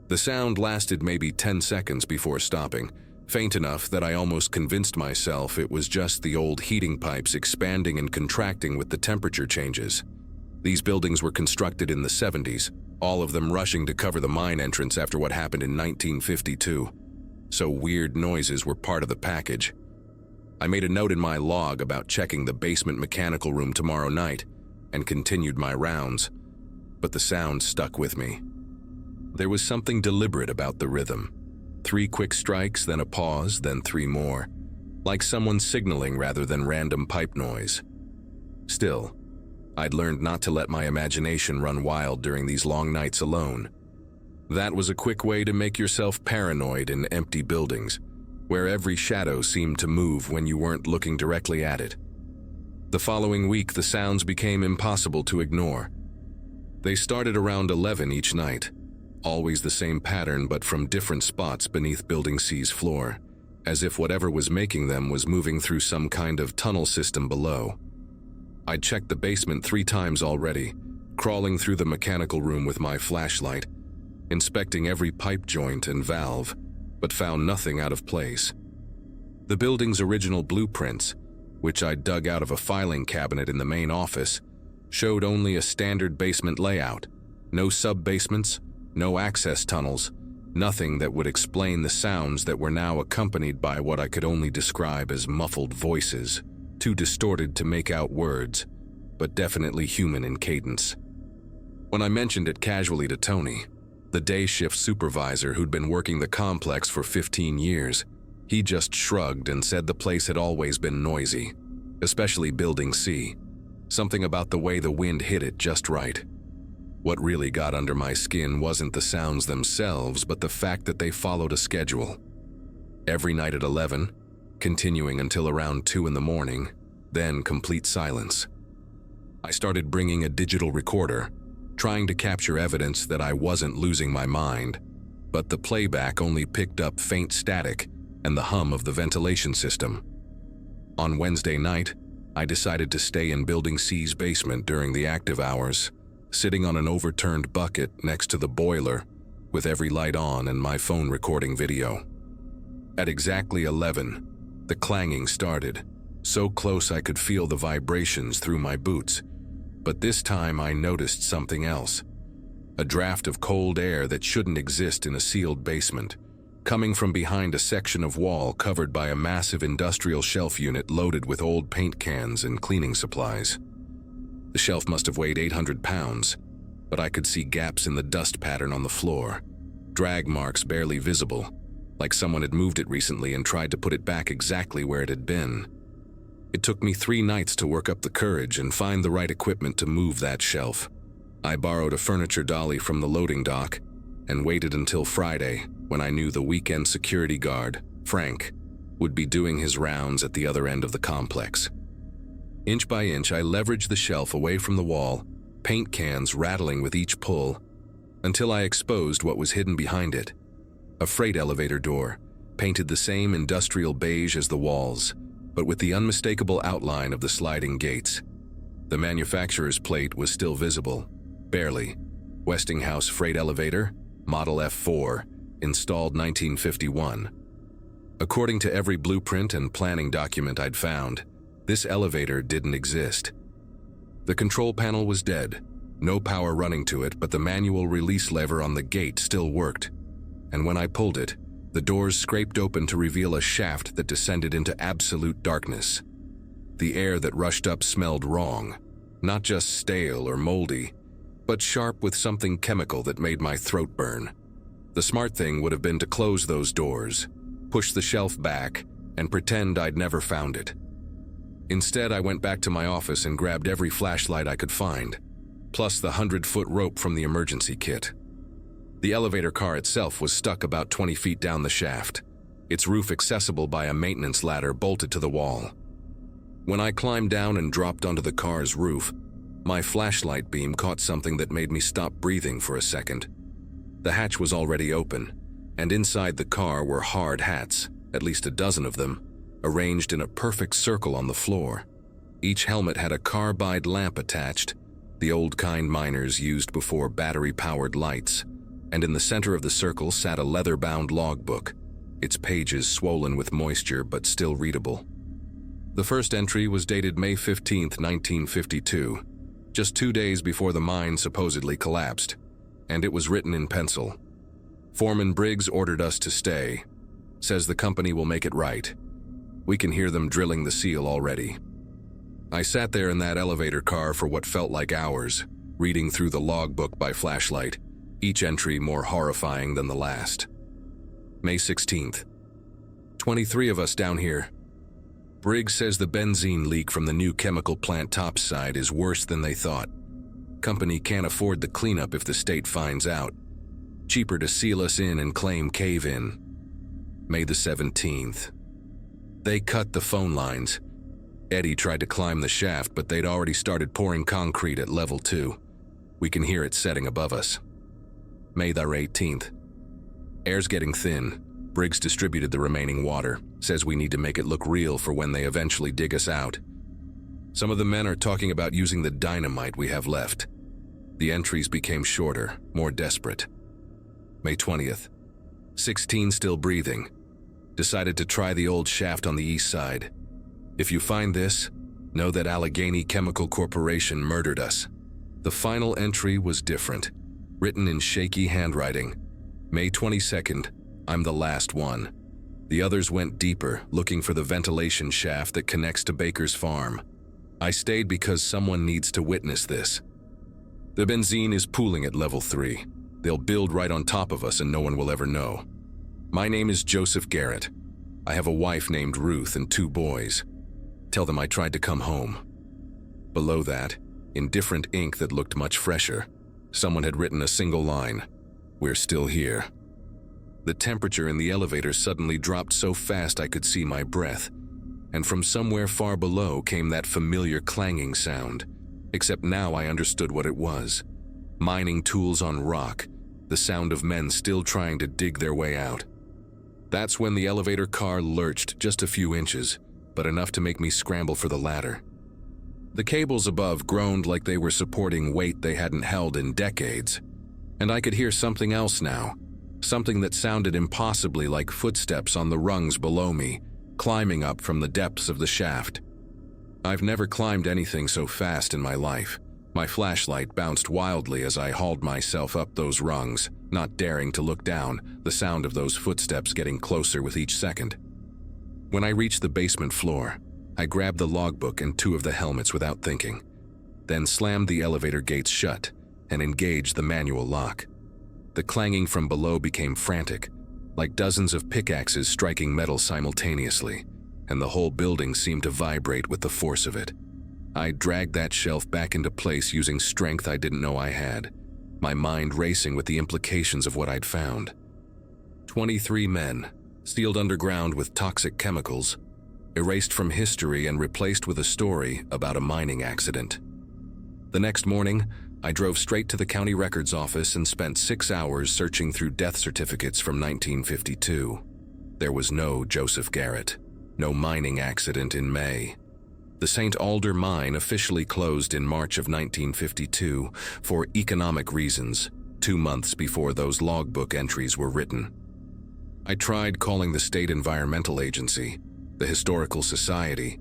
The sound lasted maybe 10 seconds before stopping, faint enough that I almost convinced myself it was just the old heating pipes expanding and contracting with the temperature changes. These buildings were constructed in the 70s, all of them rushing to cover the mine entrance after what happened in 1952. So weird noises were part of the package. I made a note in my log about checking the basement mechanical room tomorrow night and continued my rounds, but the sound stuck with me. There was something deliberate about the rhythm. 3 quick strikes, then a pause, then 3 more, like someone signaling rather than random pipe noise. Still, I'd learned not to let my imagination run wild during these long nights alone. That was a quick way to make yourself paranoid in empty buildings, where every shadow seemed to move when you weren't looking directly at it. The following week, the sounds became impossible to ignore. They started around 11 each night, always the same pattern but from different spots beneath Building C's floor, as if whatever was making them was moving through some kind of tunnel system below. I'd checked the basement 3 times already, crawling through the mechanical room with my flashlight, inspecting every pipe joint and valve, but found nothing out of place. The building's original blueprints, which I'd dug out of a filing cabinet in the main office, showed only a standard basement layout. No sub-basements, no access tunnels, nothing that would explain the sounds that were now accompanied by what I could only describe as muffled voices, too distorted to make out words, but definitely human in cadence. When I mentioned it casually to Tony, the day shift supervisor who'd been working the complex for 15 years, he just shrugged and said the place had always been noisy, especially Building C. Something about the way the wind hit it just right. What really got under my skin wasn't the sounds themselves, but the fact that they followed a schedule. Every night at 11, continuing until around 2 in the morning, then complete silence. I started bringing a digital recorder, trying to capture evidence that I wasn't losing my mind, but the playback only picked up faint static and the hum of the ventilation system. On Wednesday night, I decided to stay in Building C's basement during the active hours, sitting on an overturned bucket next to the boiler, with every light on and my phone recording video. At exactly 11, the clanging started, so close I could feel the vibrations through my boots, but this time I noticed something else. A draft of cold air that shouldn't exist in a sealed basement, coming from behind a section of wall covered by a massive industrial shelf unit loaded with old paint cans and cleaning supplies. The shelf must have weighed 800 pounds, but I could see gaps in the dust pattern on the floor, drag marks barely visible, like someone had moved it recently and tried to put it back exactly where it had been. It took me 3 nights to work up the courage and find the right equipment to move that shelf. I borrowed a furniture dolly from the loading dock and waited until Friday, when I knew the weekend security guard, Frank, would be doing his rounds at the other end of the complex. Inch by inch, I leveraged the shelf away from the wall, paint cans rattling with each pull, until I exposed what was hidden behind it. A freight elevator door, painted the same industrial beige as the walls, but with the unmistakable outline of the sliding gates. The manufacturer's plate was still visible, barely. Westinghouse freight elevator, Model F4, installed 1951. According to every blueprint and planning document I'd found, this elevator didn't exist. The control panel was dead, no power running to it, but the manual release lever on the gate still worked. And when I pulled it, the doors scraped open to reveal a shaft that descended into absolute darkness. The air that rushed up smelled wrong, not just stale or moldy, but sharp with something chemical that made my throat burn. The smart thing would have been to close those doors, push the shelf back, and pretend I'd never found it. Instead, I went back to my office and grabbed every flashlight I could find, plus the 100-foot rope from the emergency kit. The elevator car itself was stuck about 20 feet down the shaft, its roof accessible by a maintenance ladder bolted to the wall. When I climbed down and dropped onto the car's roof, my flashlight beam caught something that made me stop breathing for a second. The hatch was already open, and inside the car were hard hats, at least a dozen of them, arranged in a perfect circle on the floor. Each helmet had a carbide lamp attached, the old kind miners used before battery-powered lights, and in the center of the circle sat a leather-bound logbook, its pages swollen with moisture but still readable. The first entry was dated May 15, 1952, just 2 days before the mine supposedly collapsed, and it was written in pencil. Foreman Briggs ordered us to stay. Says the company will make it right. We can hear them drilling the seal already. I sat there in that elevator car for what felt like hours, reading through the logbook by flashlight, each entry more horrifying than the last. May 16th. 23 of us down here. Briggs says the benzene leak from the new chemical plant topside is worse than they thought. Company can't afford the cleanup if the state finds out. Cheaper to seal us in and claim cave-in. May the 17th. They cut the phone lines. Eddie tried to climb the shaft, but they'd already started pouring concrete at level 2. We can hear it setting above us. May the 18th. Air's getting thin. Briggs distributed the remaining water, says we need to make it look real for when they eventually dig us out. Some of the men are talking about using the dynamite we have left. The entries became shorter, more desperate. May 20th. 16 still breathing. Decided to try the old shaft on the east side. If you find this, know that Allegheny Chemical Corporation murdered us. The final entry was different, written in shaky handwriting. May 22nd, I'm the last one. The others went deeper, looking for the ventilation shaft that connects to Baker's farm. I stayed because someone needs to witness this. The benzene is pooling at level 3. They'll build right on top of us and no one will ever know. My name is Joseph Garrett. I have a wife named Ruth and 2 boys. Tell them I tried to come home. Below that, in different ink that looked much fresher, someone had written a single line, "We're still here." The temperature in the elevator suddenly dropped so fast I could see my breath, and from somewhere far below came that familiar clanging sound, except now I understood what it was. Mining tools on rock, the sound of men still trying to dig their way out. That's when the elevator car lurched just a few inches, but enough to make me scramble for the ladder. The cables above groaned like they were supporting weight they hadn't held in decades, and I could hear something else now, something that sounded impossibly like footsteps on the rungs below me, climbing up from the depths of the shaft. I've never climbed anything so fast in my life. My flashlight bounced wildly as I hauled myself up those rungs, not daring to look down, the sound of those footsteps getting closer with each second. When I reached the basement floor, I grabbed the logbook and 2 of the helmets without thinking, then slammed the elevator gates shut and engaged the manual lock. The clanging from below became frantic, like dozens of pickaxes striking metal simultaneously, and the whole building seemed to vibrate with the force of it. I dragged that shelf back into place using strength I didn't know I had, my mind racing with the implications of what I'd found. 23 men, sealed underground with toxic chemicals, erased from history and replaced with a story about a mining accident. The next morning, I drove straight to the county records office and spent 6 hours searching through death certificates from 1952. There was no Joseph Garrett, no mining accident in May. The St. Alder mine officially closed in March of 1952 for economic reasons, 2 months before those logbook entries were written. I tried calling the State Environmental Agency, the Historical Society,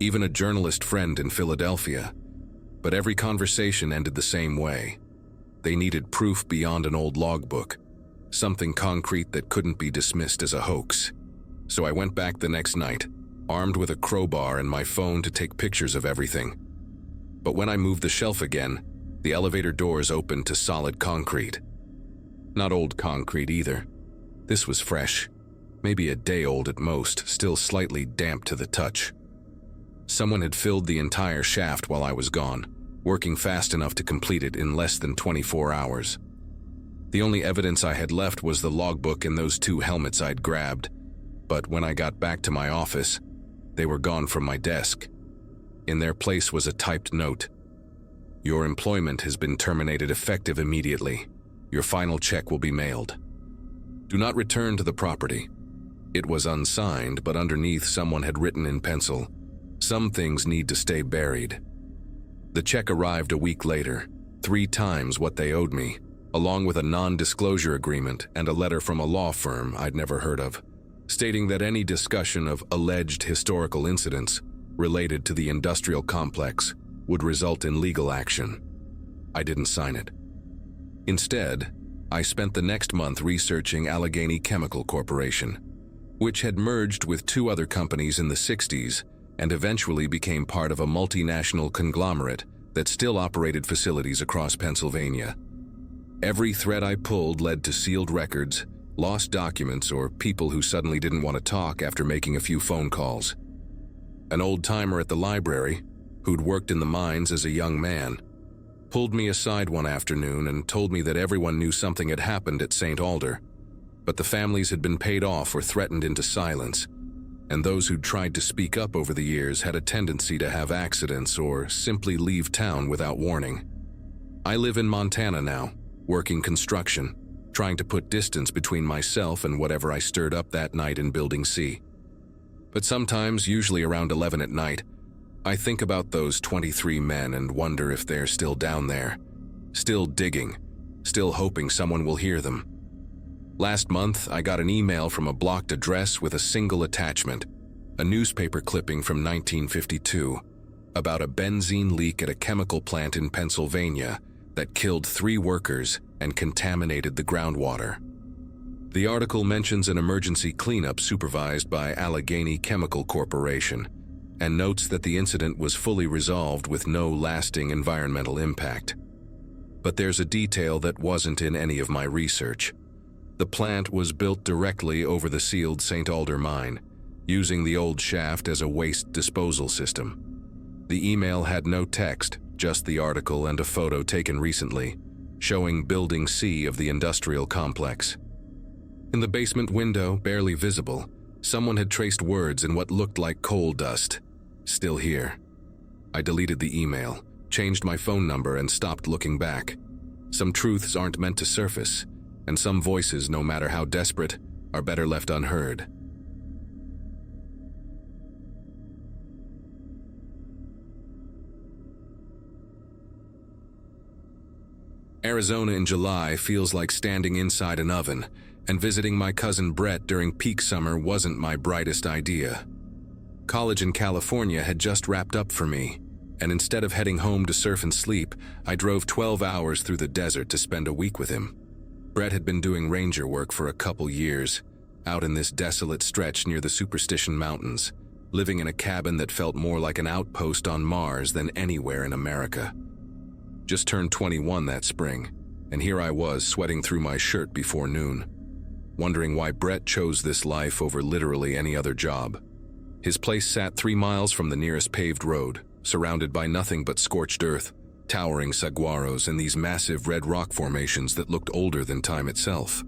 even a journalist friend in Philadelphia, but every conversation ended the same way. They needed proof beyond an old logbook, something concrete that couldn't be dismissed as a hoax. So I went back the next night, armed with a crowbar and my phone to take pictures of everything. But when I moved the shelf again, the elevator doors opened to solid concrete. Not old concrete either. This was fresh, maybe a day old at most, still slightly damp to the touch. Someone had filled the entire shaft while I was gone, working fast enough to complete it in less than 24 hours. The only evidence I had left was the logbook and those 2 helmets I'd grabbed, but when I got back to my office, they were gone from my desk. In their place was a typed note. "Your employment has been terminated effective immediately. Your final check will be mailed. Do not return to the property." It was unsigned, but underneath someone had written in pencil, "Some things need to stay buried." The check arrived a week later, 3 times what they owed me, along with a non-disclosure agreement and a letter from a law firm I'd never heard of, stating that any discussion of alleged historical incidents related to the industrial complex would result in legal action. I didn't sign it. Instead, I spent the next month researching Allegheny Chemical Corporation, which had merged with 2 other companies in the 60s and eventually became part of a multinational conglomerate that still operated facilities across Pennsylvania. Every thread I pulled led to sealed records, lost documents, or people who suddenly didn't want to talk after making a few phone calls. An old-timer at the library, who'd worked in the mines as a young man, pulled me aside one afternoon and told me that everyone knew something had happened at St. Alder, but the families had been paid off or threatened into silence, and those who'd tried to speak up over the years had a tendency to have accidents or simply leave town without warning. I live in Montana now, working construction, trying to put distance between myself and whatever I stirred up that night in Building C. But sometimes, usually around 11 at night, I think about those 23 men and wonder if they're still down there, still digging, still hoping someone will hear them. Last month, I got an email from a blocked address with a single attachment, a newspaper clipping from 1952, about a benzene leak at a chemical plant in Pennsylvania that killed 3 workers and contaminated the groundwater. The article mentions an emergency cleanup supervised by Allegheny Chemical Corporation, and notes that the incident was fully resolved with no lasting environmental impact. But there's a detail that wasn't in any of my research. The plant was built directly over the sealed St. Alder mine, using the old shaft as a waste disposal system. The email had no text, just the article and a photo taken recently, showing Building C of the industrial complex. In the basement window, barely visible, someone had traced words in what looked like coal dust. "Still here." I deleted the email, changed my phone number, and stopped looking back. Some truths aren't meant to surface, and some voices, no matter how desperate, are better left unheard. Arizona in July feels like standing inside an oven, and visiting my cousin Brett during peak summer wasn't my brightest idea. College in California had just wrapped up for me, and instead of heading home to surf and sleep, I drove 12 hours through the desert to spend a week with him. Brett had been doing ranger work for a couple years, out in this desolate stretch near the Superstition Mountains, living in a cabin that felt more like an outpost on Mars than anywhere in America. Just turned 21 that spring, and here I was sweating through my shirt before noon, wondering why Brett chose this life over literally any other job. His place sat 3 miles from the nearest paved road, surrounded by nothing but scorched earth, towering saguaros, and these massive red rock formations that looked older than time itself.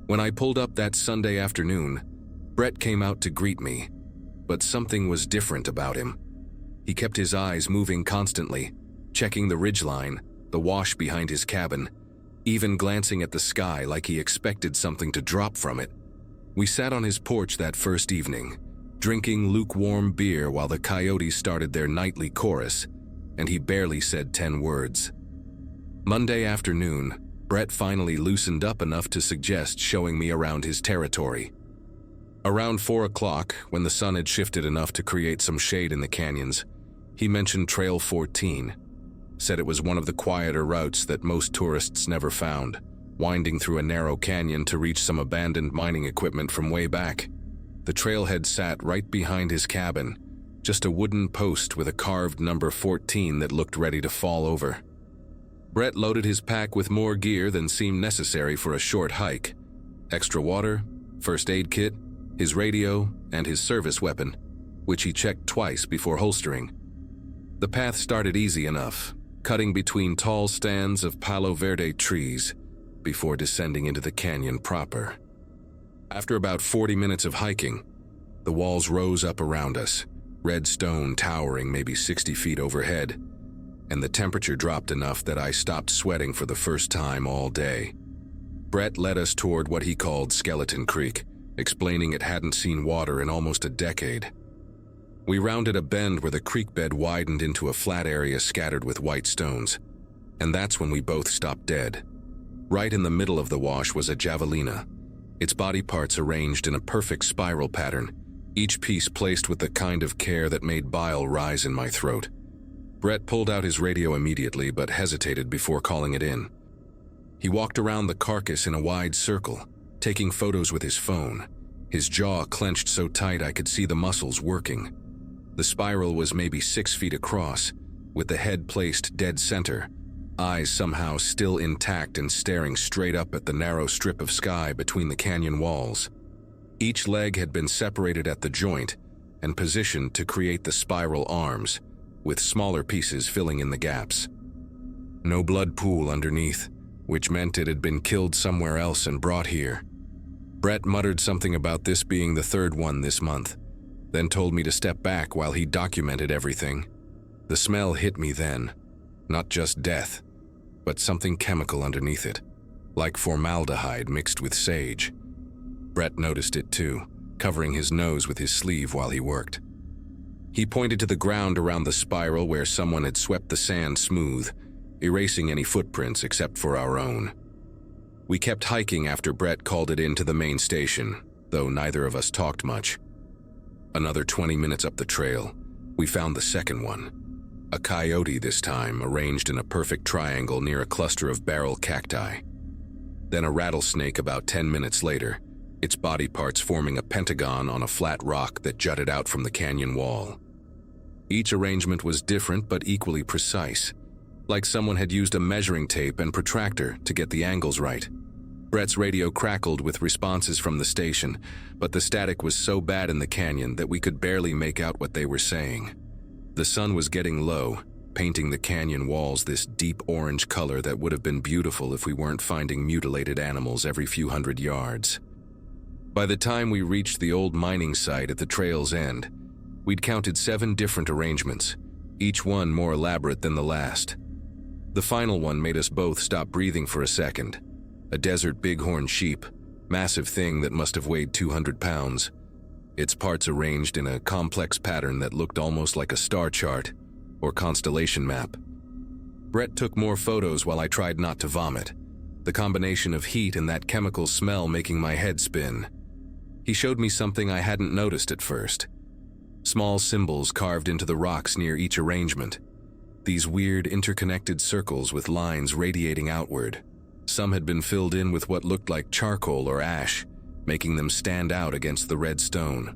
When I pulled up that Sunday afternoon, Brett came out to greet me, but something was different about him. He kept his eyes moving constantly, checking the ridgeline, the wash behind his cabin, even glancing at the sky like he expected something to drop from it. We sat on his porch that first evening, drinking lukewarm beer while the coyotes started their nightly chorus, and he barely said 10 words. Monday afternoon, Brett finally loosened up enough to suggest showing me around his territory. Around 4 o'clock, when the sun had shifted enough to create some shade in the canyons, he mentioned Trail 14, said it was one of the quieter routes that most tourists never found, winding through a narrow canyon to reach some abandoned mining equipment from way back. The trailhead sat right behind his cabin, just a wooden post with a carved number 14 that looked ready to fall over. Brett loaded his pack with more gear than seemed necessary for a short hike: extra water, first aid kit, his radio, and his service weapon, which he checked twice before holstering. The path started easy enough, cutting between tall stands of Palo Verde trees, before descending into the canyon proper. After about 40 minutes of hiking, the walls rose up around us, red stone towering maybe 60 feet overhead, and the temperature dropped enough that I stopped sweating for the first time all day. Brett led us toward what he called Skeleton Creek, explaining it hadn't seen water in almost a decade. We rounded a bend where the creek bed widened into a flat area scattered with white stones, and that's when we both stopped dead. Right in the middle of the wash was a javelina, its body parts arranged in a perfect spiral pattern, each piece placed with the kind of care that made bile rise in my throat. Brett pulled out his radio immediately but hesitated before calling it in. He walked around the carcass in a wide circle, taking photos with his phone, his jaw clenched so tight I could see the muscles working. The spiral was maybe 6 feet across, with the head placed dead center, eyes somehow still intact and staring straight up at the narrow strip of sky between the canyon walls. Each leg had been separated at the joint and positioned to create the spiral arms, with smaller pieces filling in the gaps. No blood pool underneath, which meant it had been killed somewhere else and brought here. Brett muttered something about this being the third one this month, then told me to step back while he documented everything. The smell hit me then, not just death, but something chemical underneath it, like formaldehyde mixed with sage. Brett noticed it too, covering his nose with his sleeve while he worked. He pointed to the ground around the spiral where someone had swept the sand smooth, erasing any footprints except for our own. We kept hiking after Brett called it in to the main station, though neither of us talked much. Another 20 minutes up the trail, we found the second one. A coyote this time, arranged in a perfect triangle near a cluster of barrel cacti. Then a rattlesnake about 10 minutes later, its body parts forming a pentagon on a flat rock that jutted out from the canyon wall. Each arrangement was different but equally precise, like someone had used a measuring tape and protractor to get the angles right. Brett's radio crackled with responses from the station, but the static was so bad in the canyon that we could barely make out what they were saying. The sun was getting low, painting the canyon walls this deep orange color that would have been beautiful if we weren't finding mutilated animals every few hundred yards. By the time we reached the old mining site at the trail's end, we'd counted 7 different arrangements, each one more elaborate than the last. The final one made us both stop breathing for a second. A desert bighorn sheep, massive thing that must have weighed 200 pounds. Its parts arranged in a complex pattern that looked almost like a star chart or constellation map. Brett took more photos while I tried not to vomit, the combination of heat and that chemical smell making my head spin. He showed me something I hadn't noticed at first. Small symbols carved into the rocks near each arrangement. These weird interconnected circles with lines radiating outward. Some had been filled in with what looked like charcoal or ash, making them stand out against the red stone.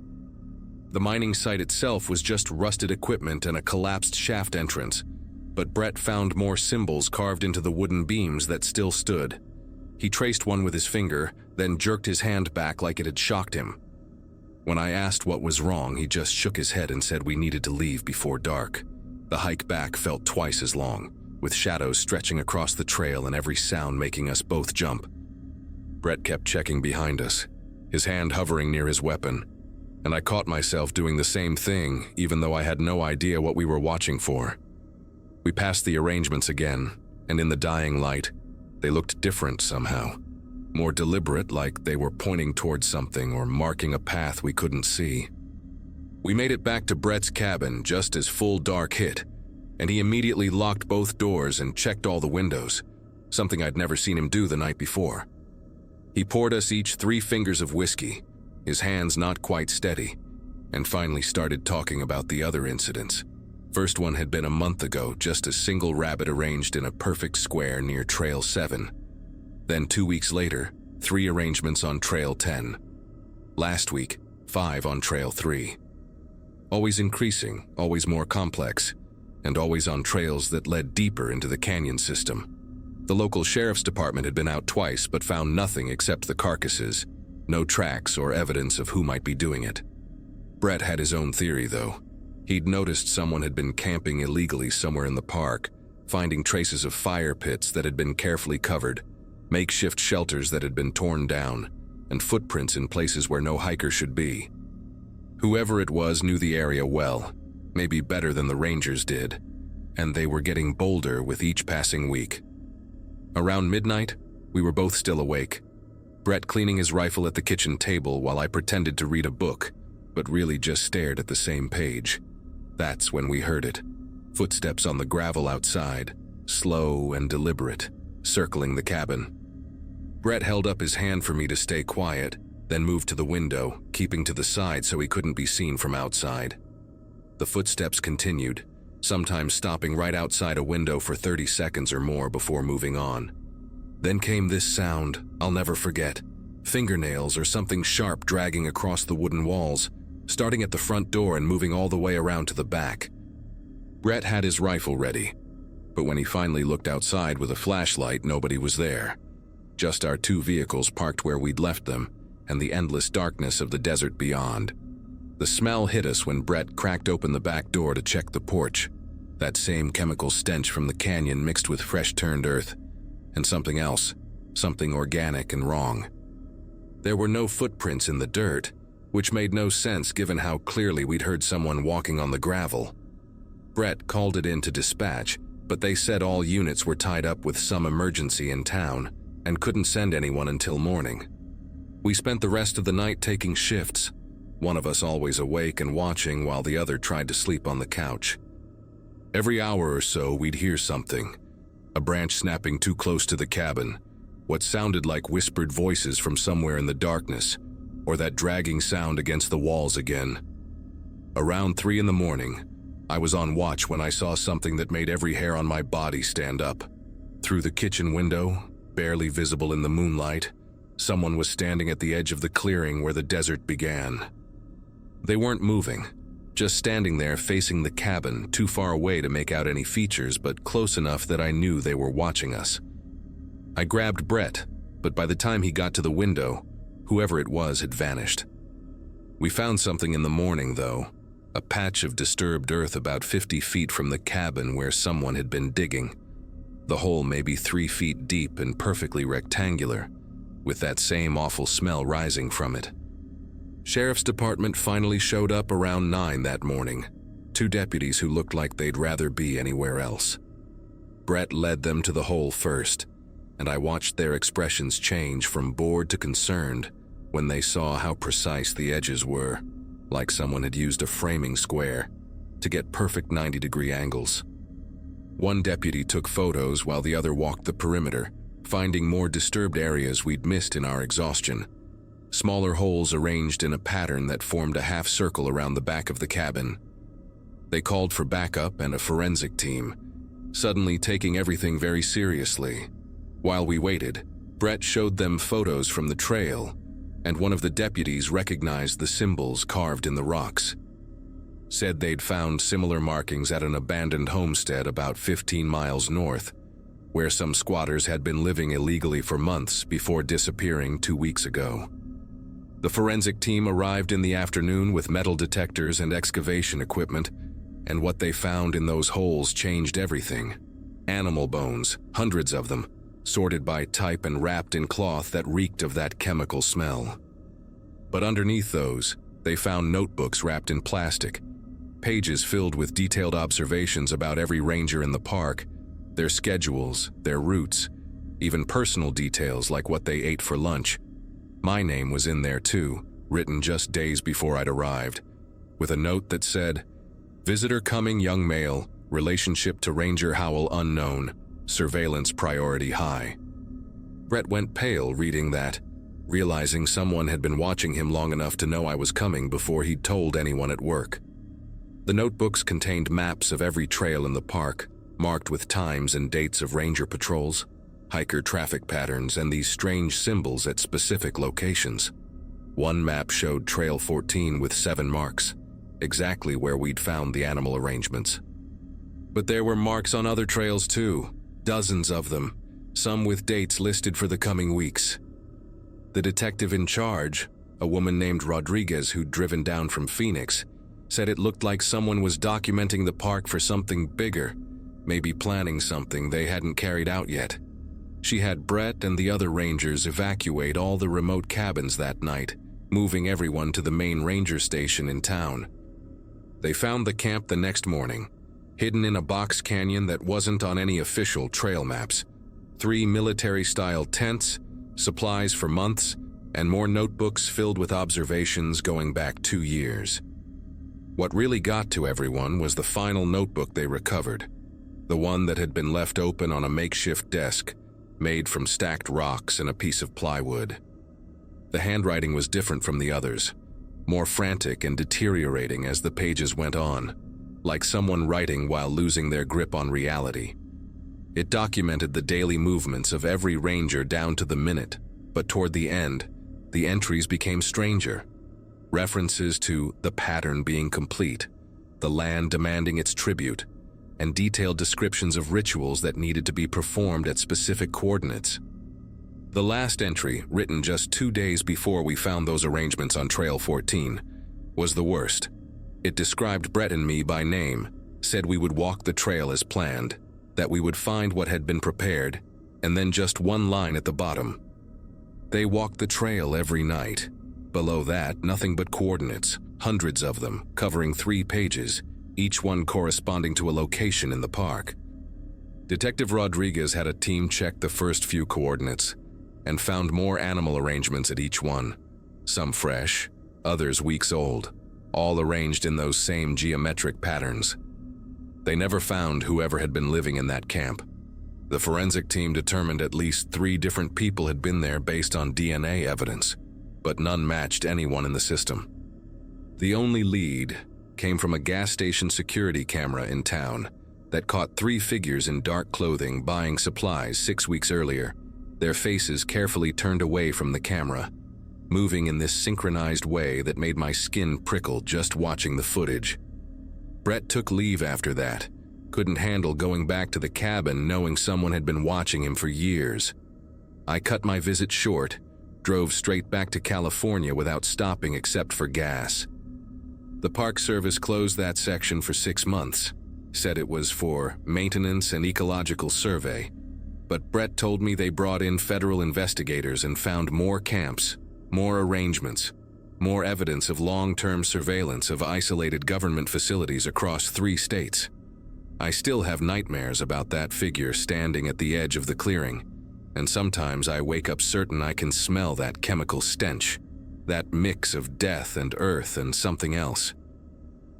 The mining site itself was just rusted equipment and a collapsed shaft entrance, but Brett found more symbols carved into the wooden beams that still stood. He traced one with his finger, then jerked his hand back like it had shocked him. When I asked what was wrong, he just shook his head and said we needed to leave before dark. The hike back felt twice as long, with shadows stretching across the trail and every sound making us both jump. Brett kept checking behind us, his hand hovering near his weapon, and I caught myself doing the same thing even though I had no idea what we were watching for. We passed the arrangements again, and in the dying light, they looked different somehow. More deliberate, like they were pointing towards something or marking a path we couldn't see. We made it back to Brett's cabin just as full dark hit, and he immediately locked both doors and checked all the windows, something I'd never seen him do the night before. He poured us each 3 fingers of whiskey, his hands not quite steady, and finally started talking about the other incidents. First one had been a month ago, just a single rabbit arranged in a perfect square near Trail 7. Then 2 weeks later, 3 arrangements on Trail 10. Last week, 5 on Trail 3. Always increasing, always more complex, and always on trails that led deeper into the canyon system. The local sheriff's department had been out twice but found nothing except the carcasses, no tracks or evidence of who might be doing it. Brett had his own theory, though. He'd noticed someone had been camping illegally somewhere in the park, finding traces of fire pits that had been carefully covered, makeshift shelters that had been torn down, and footprints in places where no hiker should be. Whoever it was knew the area well, maybe better than the rangers did, and they were getting bolder with each passing week. Around midnight, we were both still awake, Brett cleaning his rifle at the kitchen table while I pretended to read a book, but really just stared at the same page. That's when we heard it. Footsteps on the gravel outside, slow and deliberate, circling the cabin. Brett held up his hand for me to stay quiet, then moved to the window, keeping to the side so he couldn't be seen from outside. The footsteps continued, sometimes stopping right outside a window for 30 seconds or more before moving on. Then came this sound I'll never forget, fingernails or something sharp dragging across the wooden walls, starting at the front door and moving all the way around to the back. Brett had his rifle ready, but when he finally looked outside with a flashlight, nobody was there. Just our two vehicles parked where we'd left them, and the endless darkness of the desert beyond. The smell hit us when Brett cracked open the back door to check the porch. That same chemical stench from the canyon mixed with fresh-turned earth, and something else, something organic and wrong. There were no footprints in the dirt, which made no sense given how clearly we'd heard someone walking on the gravel. Brett called it in to dispatch, but they said all units were tied up with some emergency in town and couldn't send anyone until morning. We spent the rest of the night taking shifts, one of us always awake and watching while the other tried to sleep on the couch. Every hour or so we'd hear something, a branch snapping too close to the cabin, what sounded like whispered voices from somewhere in the darkness, or that dragging sound against the walls again. Around 3 in the morning, I was on watch when I saw something that made every hair on my body stand up. Through the kitchen window, barely visible in the moonlight, someone was standing at the edge of the clearing where the desert began. They weren't moving, just standing there facing the cabin, too far away to make out any features, but close enough that I knew they were watching us. I grabbed Brett, but by the time he got to the window, whoever it was had vanished. We found something in the morning, though, a patch of disturbed earth about 50 feet from the cabin where someone had been digging. The hole maybe 3 feet deep and perfectly rectangular, with that same awful smell rising from it. Sheriff's Department finally showed up around 9 that morning, 2 deputies who looked like they'd rather be anywhere else. Brett led them to the hole first, and I watched their expressions change from bored to concerned when they saw how precise the edges were, like someone had used a framing square to get perfect 90-degree angles. One deputy took photos while the other walked the perimeter, finding more disturbed areas we'd missed in our exhaustion. Smaller holes arranged in a pattern that formed a half circle around the back of the cabin. They called for backup and a forensic team, suddenly taking everything very seriously. While we waited, Brett showed them photos from the trail, and one of the deputies recognized the symbols carved in the rocks. Said they'd found similar markings at an abandoned homestead about 15 miles north, where some squatters had been living illegally for months before disappearing 2 weeks ago. The forensic team arrived in the afternoon with metal detectors and excavation equipment, and what they found in those holes changed everything. Animal bones, hundreds of them, sorted by type and wrapped in cloth that reeked of that chemical smell. But underneath those, they found notebooks wrapped in plastic, pages filled with detailed observations about every ranger in the park, their schedules, their routes, even personal details like what they ate for lunch. My name was in there too, written just days before I'd arrived, with a note that said, "Visitor coming young male, relationship to Ranger Howell unknown, surveillance priority high." Brett went pale reading that, realizing someone had been watching him long enough to know I was coming before he'd told anyone at work. The notebooks contained maps of every trail in the park, marked with times and dates of ranger patrols, hiker traffic patterns, and these strange symbols at specific locations. One map showed Trail 14 with 7 marks, exactly where we'd found the animal arrangements. But there were marks on other trails too, dozens of them, some with dates listed for the coming weeks. The detective in charge, a woman named Rodriguez who'd driven down from Phoenix, said it looked like someone was documenting the park for something bigger, maybe planning something they hadn't carried out yet. She had Brett and the other rangers evacuate all the remote cabins that night, moving everyone to the main ranger station in town. They found the camp the next morning, hidden in a box canyon that wasn't on any official trail maps. 3 military-style tents, supplies for months, and more notebooks filled with observations going back 2 years. What really got to everyone was the final notebook they recovered, the one that had been left open on a makeshift desk, made from stacked rocks and a piece of plywood. The handwriting was different from the others, more frantic and deteriorating as the pages went on, like someone writing while losing their grip on reality. It documented the daily movements of every ranger down to the minute, but toward the end, the entries became stranger. References to the pattern being complete, the land demanding its tribute, and detailed descriptions of rituals that needed to be performed at specific coordinates. The last entry, written just 2 days before we found those arrangements on Trail 14, was the worst. It described Brett and me by name, said we would walk the trail as planned, that we would find what had been prepared, and then just one line at the bottom. They walked the trail every night. Below that, nothing but coordinates, hundreds of them, covering 3 pages, each one corresponding to a location in the park. Detective Rodriguez had a team check the first few coordinates and found more animal arrangements at each one, some fresh, others weeks old, all arranged in those same geometric patterns. They never found whoever had been living in that camp. The forensic team determined at least 3 different people had been there based on DNA evidence, but none matched anyone in the system. The only lead came from a gas station security camera in town that caught 3 figures in dark clothing buying supplies 6 weeks earlier, their faces carefully turned away from the camera, moving in this synchronized way that made my skin prickle just watching the footage. Brett took leave after that, couldn't handle going back to the cabin knowing someone had been watching him for years. I cut my visit short, drove straight back to California without stopping except for gas. The Park Service closed that section for 6 months, said it was for maintenance and ecological survey, but Brett told me they brought in federal investigators and found more camps, more arrangements, more evidence of long-term surveillance of isolated government facilities across 3 states. I still have nightmares about that figure standing at the edge of the clearing, and sometimes I wake up certain I can smell that chemical stench, that mix of death and earth and something else.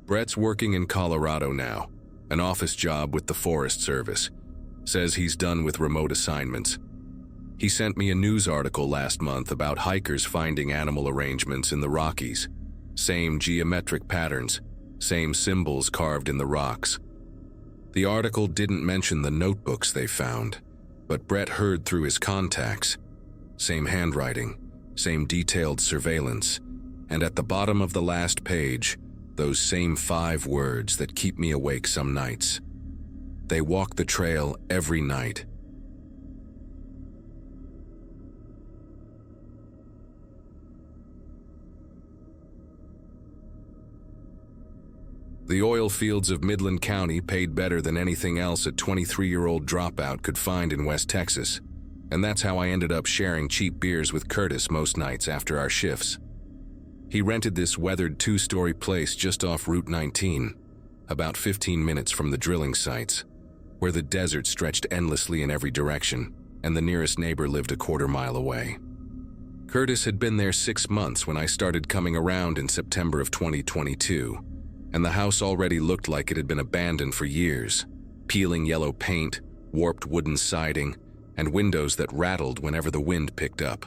Brett's working in Colorado now, an office job with the Forest Service. Says he's done with remote assignments. He sent me a news article last month about hikers finding animal arrangements in the Rockies. Same geometric patterns, same symbols carved in the rocks. The article didn't mention the notebooks they found, but Brett heard through his contacts. Same handwriting, same detailed surveillance, and at the bottom of the last page, those same 5 words that keep me awake some nights. They walk the trail every night. The oil fields of Midland County paid better than anything else a 23-year-old dropout could find in West Texas, and that's how I ended up sharing cheap beers with Curtis most nights after our shifts. He rented this weathered 2-story place just off Route 19, about 15 minutes from the drilling sites, where the desert stretched endlessly in every direction, and the nearest neighbor lived a quarter mile away. Curtis had been there 6 months when I started coming around in September of 2022, and the house already looked like it had been abandoned for years, peeling yellow paint, warped wooden siding, and windows that rattled whenever the wind picked up.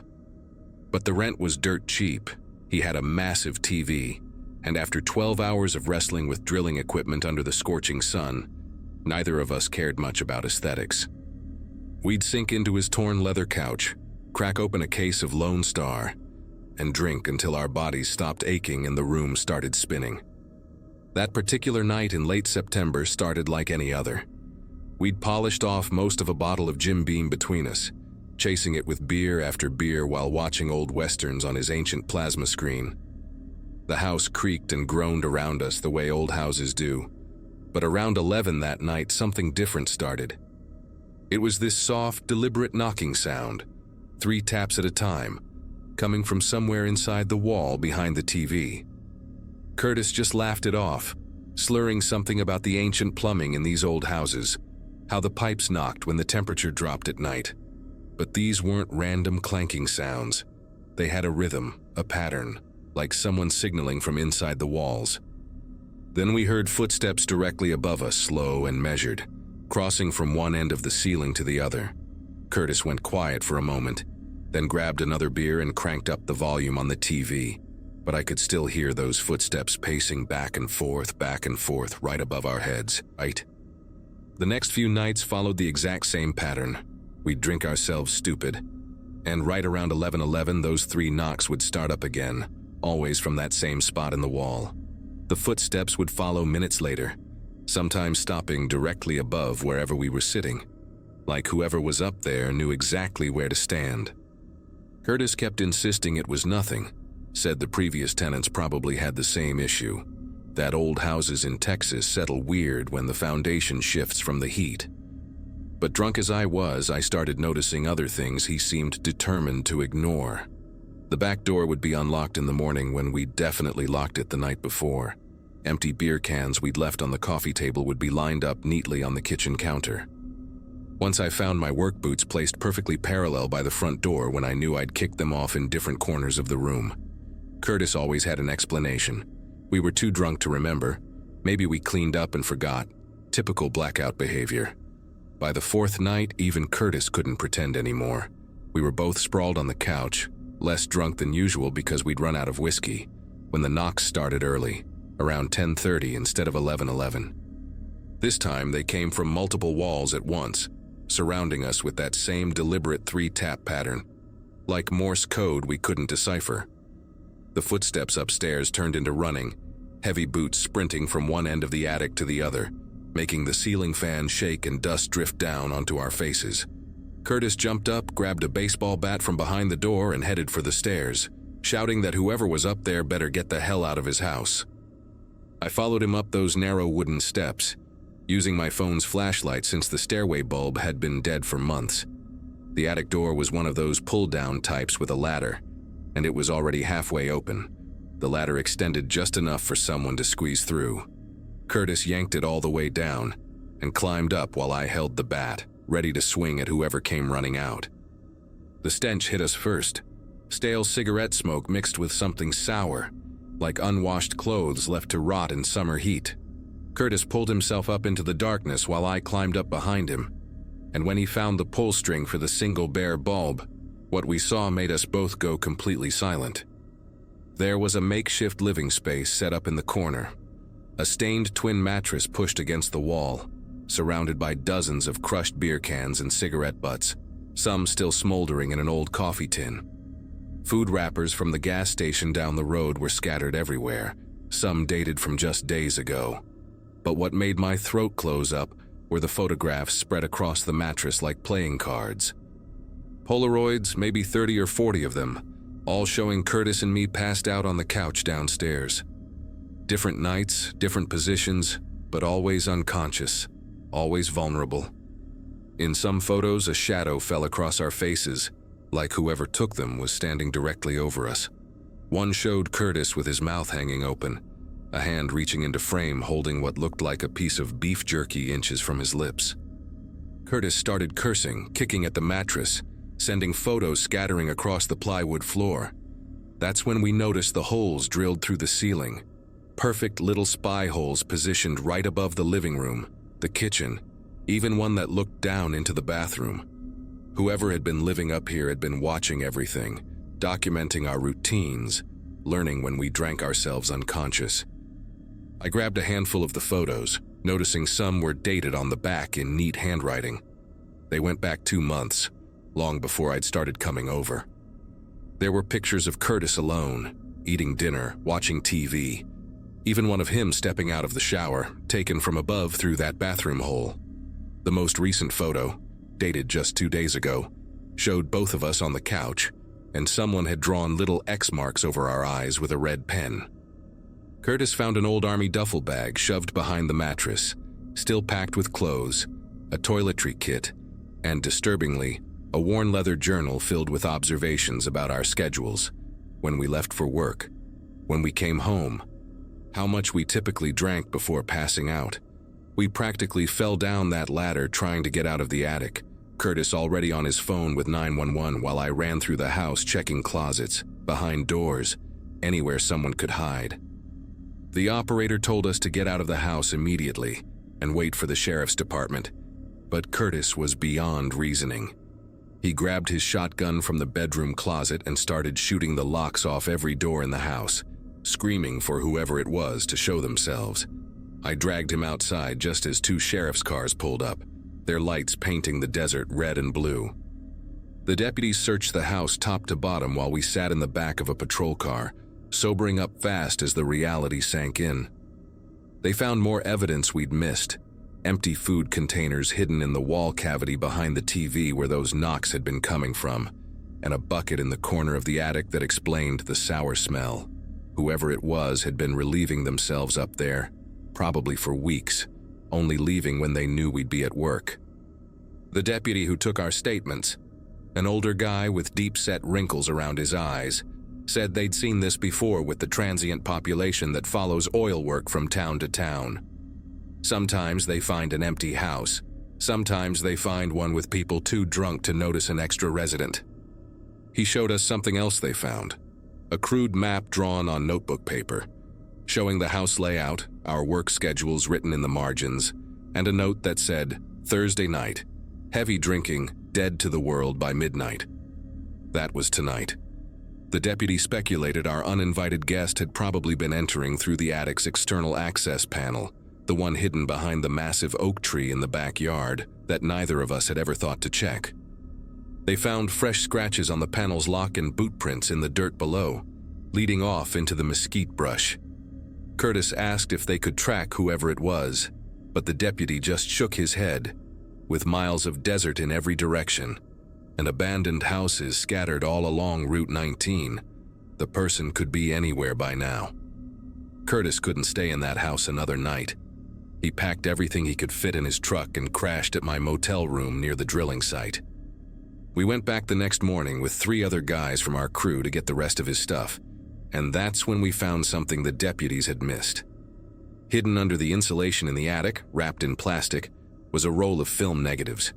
But the rent was dirt cheap. He had a massive TV, and after 12 hours of wrestling with drilling equipment under the scorching sun, neither of us cared much about aesthetics. We'd sink into his torn leather couch, crack open a case of Lone Star, and drink until our bodies stopped aching and the room started spinning. That particular night in late September started like any other. We'd polished off most of a bottle of Jim Beam between us, chasing it with beer after beer while watching old westerns on his ancient plasma screen. The house creaked and groaned around us the way old houses do, but around 11 that night something different started. It was this soft, deliberate knocking sound, 3 taps at a time, coming from somewhere inside the wall behind the TV. Curtis just laughed it off, slurring something about the ancient plumbing in these old houses, how the pipes knocked when the temperature dropped at night. But these weren't random clanking sounds. They had a rhythm, a pattern, like someone signaling from inside the walls. Then we heard footsteps directly above us, slow and measured, crossing from one end of the ceiling to the other. Curtis went quiet for a moment, then grabbed another beer and cranked up the volume on the TV, but I could still hear those footsteps pacing back and forth, right above our heads, right? The next few nights followed the exact same pattern. We'd drink ourselves stupid, and right around 11:11, those 3 knocks would start up again, always from that same spot in the wall. The footsteps would follow minutes later, sometimes stopping directly above wherever we were sitting, like whoever was up there knew exactly where to stand. Curtis kept insisting it was nothing, said the previous tenants probably had the same issue, that old houses in Texas settle weird when the foundation shifts from the heat. But drunk as I was, I started noticing other things he seemed determined to ignore. The back door would be unlocked in the morning when we'd definitely locked it the night before. Empty beer cans we'd left on the coffee table would be lined up neatly on the kitchen counter. Once I found my work boots placed perfectly parallel by the front door when I knew I'd kicked them off in different corners of the room. Curtis always had an explanation. We were too drunk to remember. Maybe we cleaned up and forgot. Typical blackout behavior. By the 4th night, even Curtis couldn't pretend anymore. We were both sprawled on the couch, less drunk than usual because we'd run out of whiskey, when the knocks started early, around 10:30 instead of 11:11. This time they came from multiple walls at once, surrounding us with that same deliberate 3-tap pattern, like Morse code we couldn't decipher. The footsteps upstairs turned into running, heavy boots sprinting from one end of the attic to the other, making the ceiling fan shake and dust drift down onto our faces. Curtis jumped up, grabbed a baseball bat from behind the door and headed for the stairs, shouting that whoever was up there better get the hell out of his house. I followed him up those narrow wooden steps, using my phone's flashlight since the stairway bulb had been dead for months. The attic door was one of those pull-down types with a ladder, and it was already halfway open. The ladder extended just enough for someone to squeeze through. Curtis yanked it all the way down and climbed up while I held the bat, ready to swing at whoever came running out. The stench hit us first, stale cigarette smoke mixed with something sour, like unwashed clothes left to rot in summer heat. Curtis pulled himself up into the darkness while I climbed up behind him, and when he found the pull string for the single bare bulb, what we saw made us both go completely silent. There was a makeshift living space set up in the corner, a stained twin mattress pushed against the wall, surrounded by dozens of crushed beer cans and cigarette butts, some still smoldering in an old coffee tin. Food wrappers from the gas station down the road were scattered everywhere, some dated from just days ago. But what made my throat close up were the photographs spread across the mattress like playing cards. Polaroids, maybe 30 or 40 of them, all showing Curtis and me passed out on the couch downstairs. Different nights, different positions, but always unconscious, always vulnerable. In some photos, a shadow fell across our faces, like whoever took them was standing directly over us. One showed Curtis with his mouth hanging open, a hand reaching into frame holding what looked like a piece of beef jerky inches from his lips. Curtis started cursing, kicking at the mattress, sending photos scattering across the plywood floor. That's when we noticed the holes drilled through the ceiling. Perfect little spy holes positioned right above the living room, the kitchen, even one that looked down into the bathroom. Whoever had been living up here had been watching everything, documenting our routines, learning when we drank ourselves unconscious. I grabbed a handful of the photos, noticing some were dated on the back in neat handwriting. They went back 2 months, long before I'd started coming over. There were pictures of Curtis alone, eating dinner, watching TV, even one of him stepping out of the shower, taken from above through that bathroom hole. The most recent photo, dated just 2 days ago, showed both of us on the couch, and someone had drawn little X marks over our eyes with a red pen. Curtis found an old army duffel bag shoved behind the mattress, still packed with clothes, a toiletry kit, and disturbingly, a worn leather journal filled with observations about our schedules, when we left for work, when we came home, how much we typically drank before passing out. We practically fell down that ladder trying to get out of the attic, Curtis already on his phone with 911 while I ran through the house checking closets, behind doors, anywhere someone could hide. The operator told us to get out of the house immediately and wait for the sheriff's department, but Curtis was beyond reasoning. He grabbed his shotgun from the bedroom closet and started shooting the locks off every door in the house, screaming for whoever it was to show themselves. I dragged him outside just as 2 sheriff's cars pulled up, their lights painting the desert red and blue. The deputies searched the house top to bottom while we sat in the back of a patrol car, sobering up fast as the reality sank in. They found more evidence we'd missed, empty food containers hidden in the wall cavity behind the TV where those knocks had been coming from, and a bucket in the corner of the attic that explained the sour smell. Whoever it was had been relieving themselves up there, probably for weeks, only leaving when they knew we'd be at work. The deputy who took our statements, an older guy with deep-set wrinkles around his eyes, said they'd seen this before with the transient population that follows oil work from town to town. Sometimes they find an empty house. Sometimes they find one with people too drunk to notice an extra resident. He showed us something else they found, a crude map drawn on notebook paper, showing the house layout, our work schedules written in the margins, and a note that said, Thursday night, heavy drinking, dead to the world by midnight. That was tonight. The deputy speculated our uninvited guest had probably been entering through the attic's external access panel, the one hidden behind the massive oak tree in the backyard that neither of us had ever thought to check. They found fresh scratches on the panel's lock and boot prints in the dirt below, leading off into the mesquite brush. Curtis asked if they could track whoever it was, but the deputy just shook his head. With miles of desert in every direction and abandoned houses scattered all along Route 19, the person could be anywhere by now. Curtis couldn't stay in that house another night. He packed everything he could fit in his truck and crashed at my motel room near the drilling site. We went back the next morning with 3 other guys from our crew to get the rest of his stuff, and that's when we found something the deputies had missed. Hidden under the insulation in the attic, wrapped in plastic, was a roll of film negatives.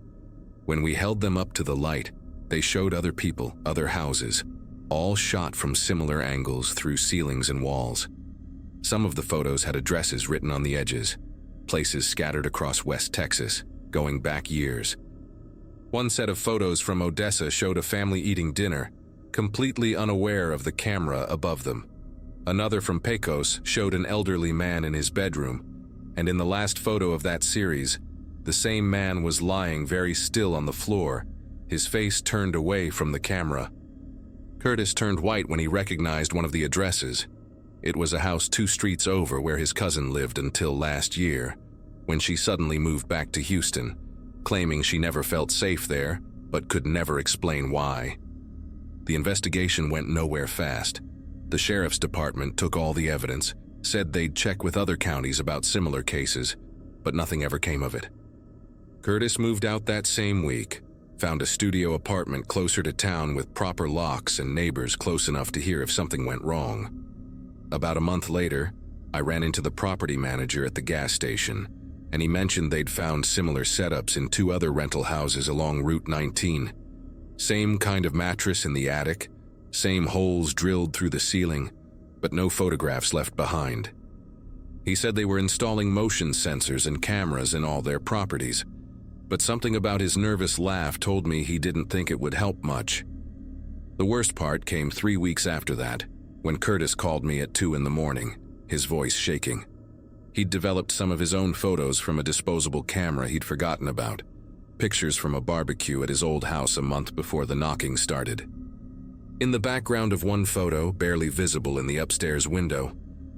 When we held them up to the light, they showed other people, other houses, all shot from similar angles through ceilings and walls. Some of the photos had addresses written on the edges, places scattered across West Texas, going back years. One set of photos from Odessa showed a family eating dinner, completely unaware of the camera above them. Another from Pecos showed an elderly man in his bedroom, and in the last photo of that series, the same man was lying very still on the floor, his face turned away from the camera. Curtis turned white when he recognized one of the addresses. It was a house 2 streets over where his cousin lived until last year, when she suddenly moved back to Houston, claiming she never felt safe there, but could never explain why. The investigation went nowhere fast. The sheriff's department took all the evidence, said they'd check with other counties about similar cases, but nothing ever came of it. Curtis moved out that same week, found a studio apartment closer to town with proper locks and neighbors close enough to hear if something went wrong. About a month later, I ran into the property manager at the gas station, and he mentioned they'd found similar setups in 2 other rental houses along Route 19. Same kind of mattress in the attic, same holes drilled through the ceiling, but no photographs left behind. He said they were installing motion sensors and cameras in all their properties, but something about his nervous laugh told me he didn't think it would help much. The worst part came 3 weeks after that, when Curtis called me at 2 a.m, his voice shaking. He'd developed some of his own photos from a disposable camera he'd forgotten about, pictures from a barbecue at his old house a month before the knocking started. In the background of one photo, barely visible in the upstairs window,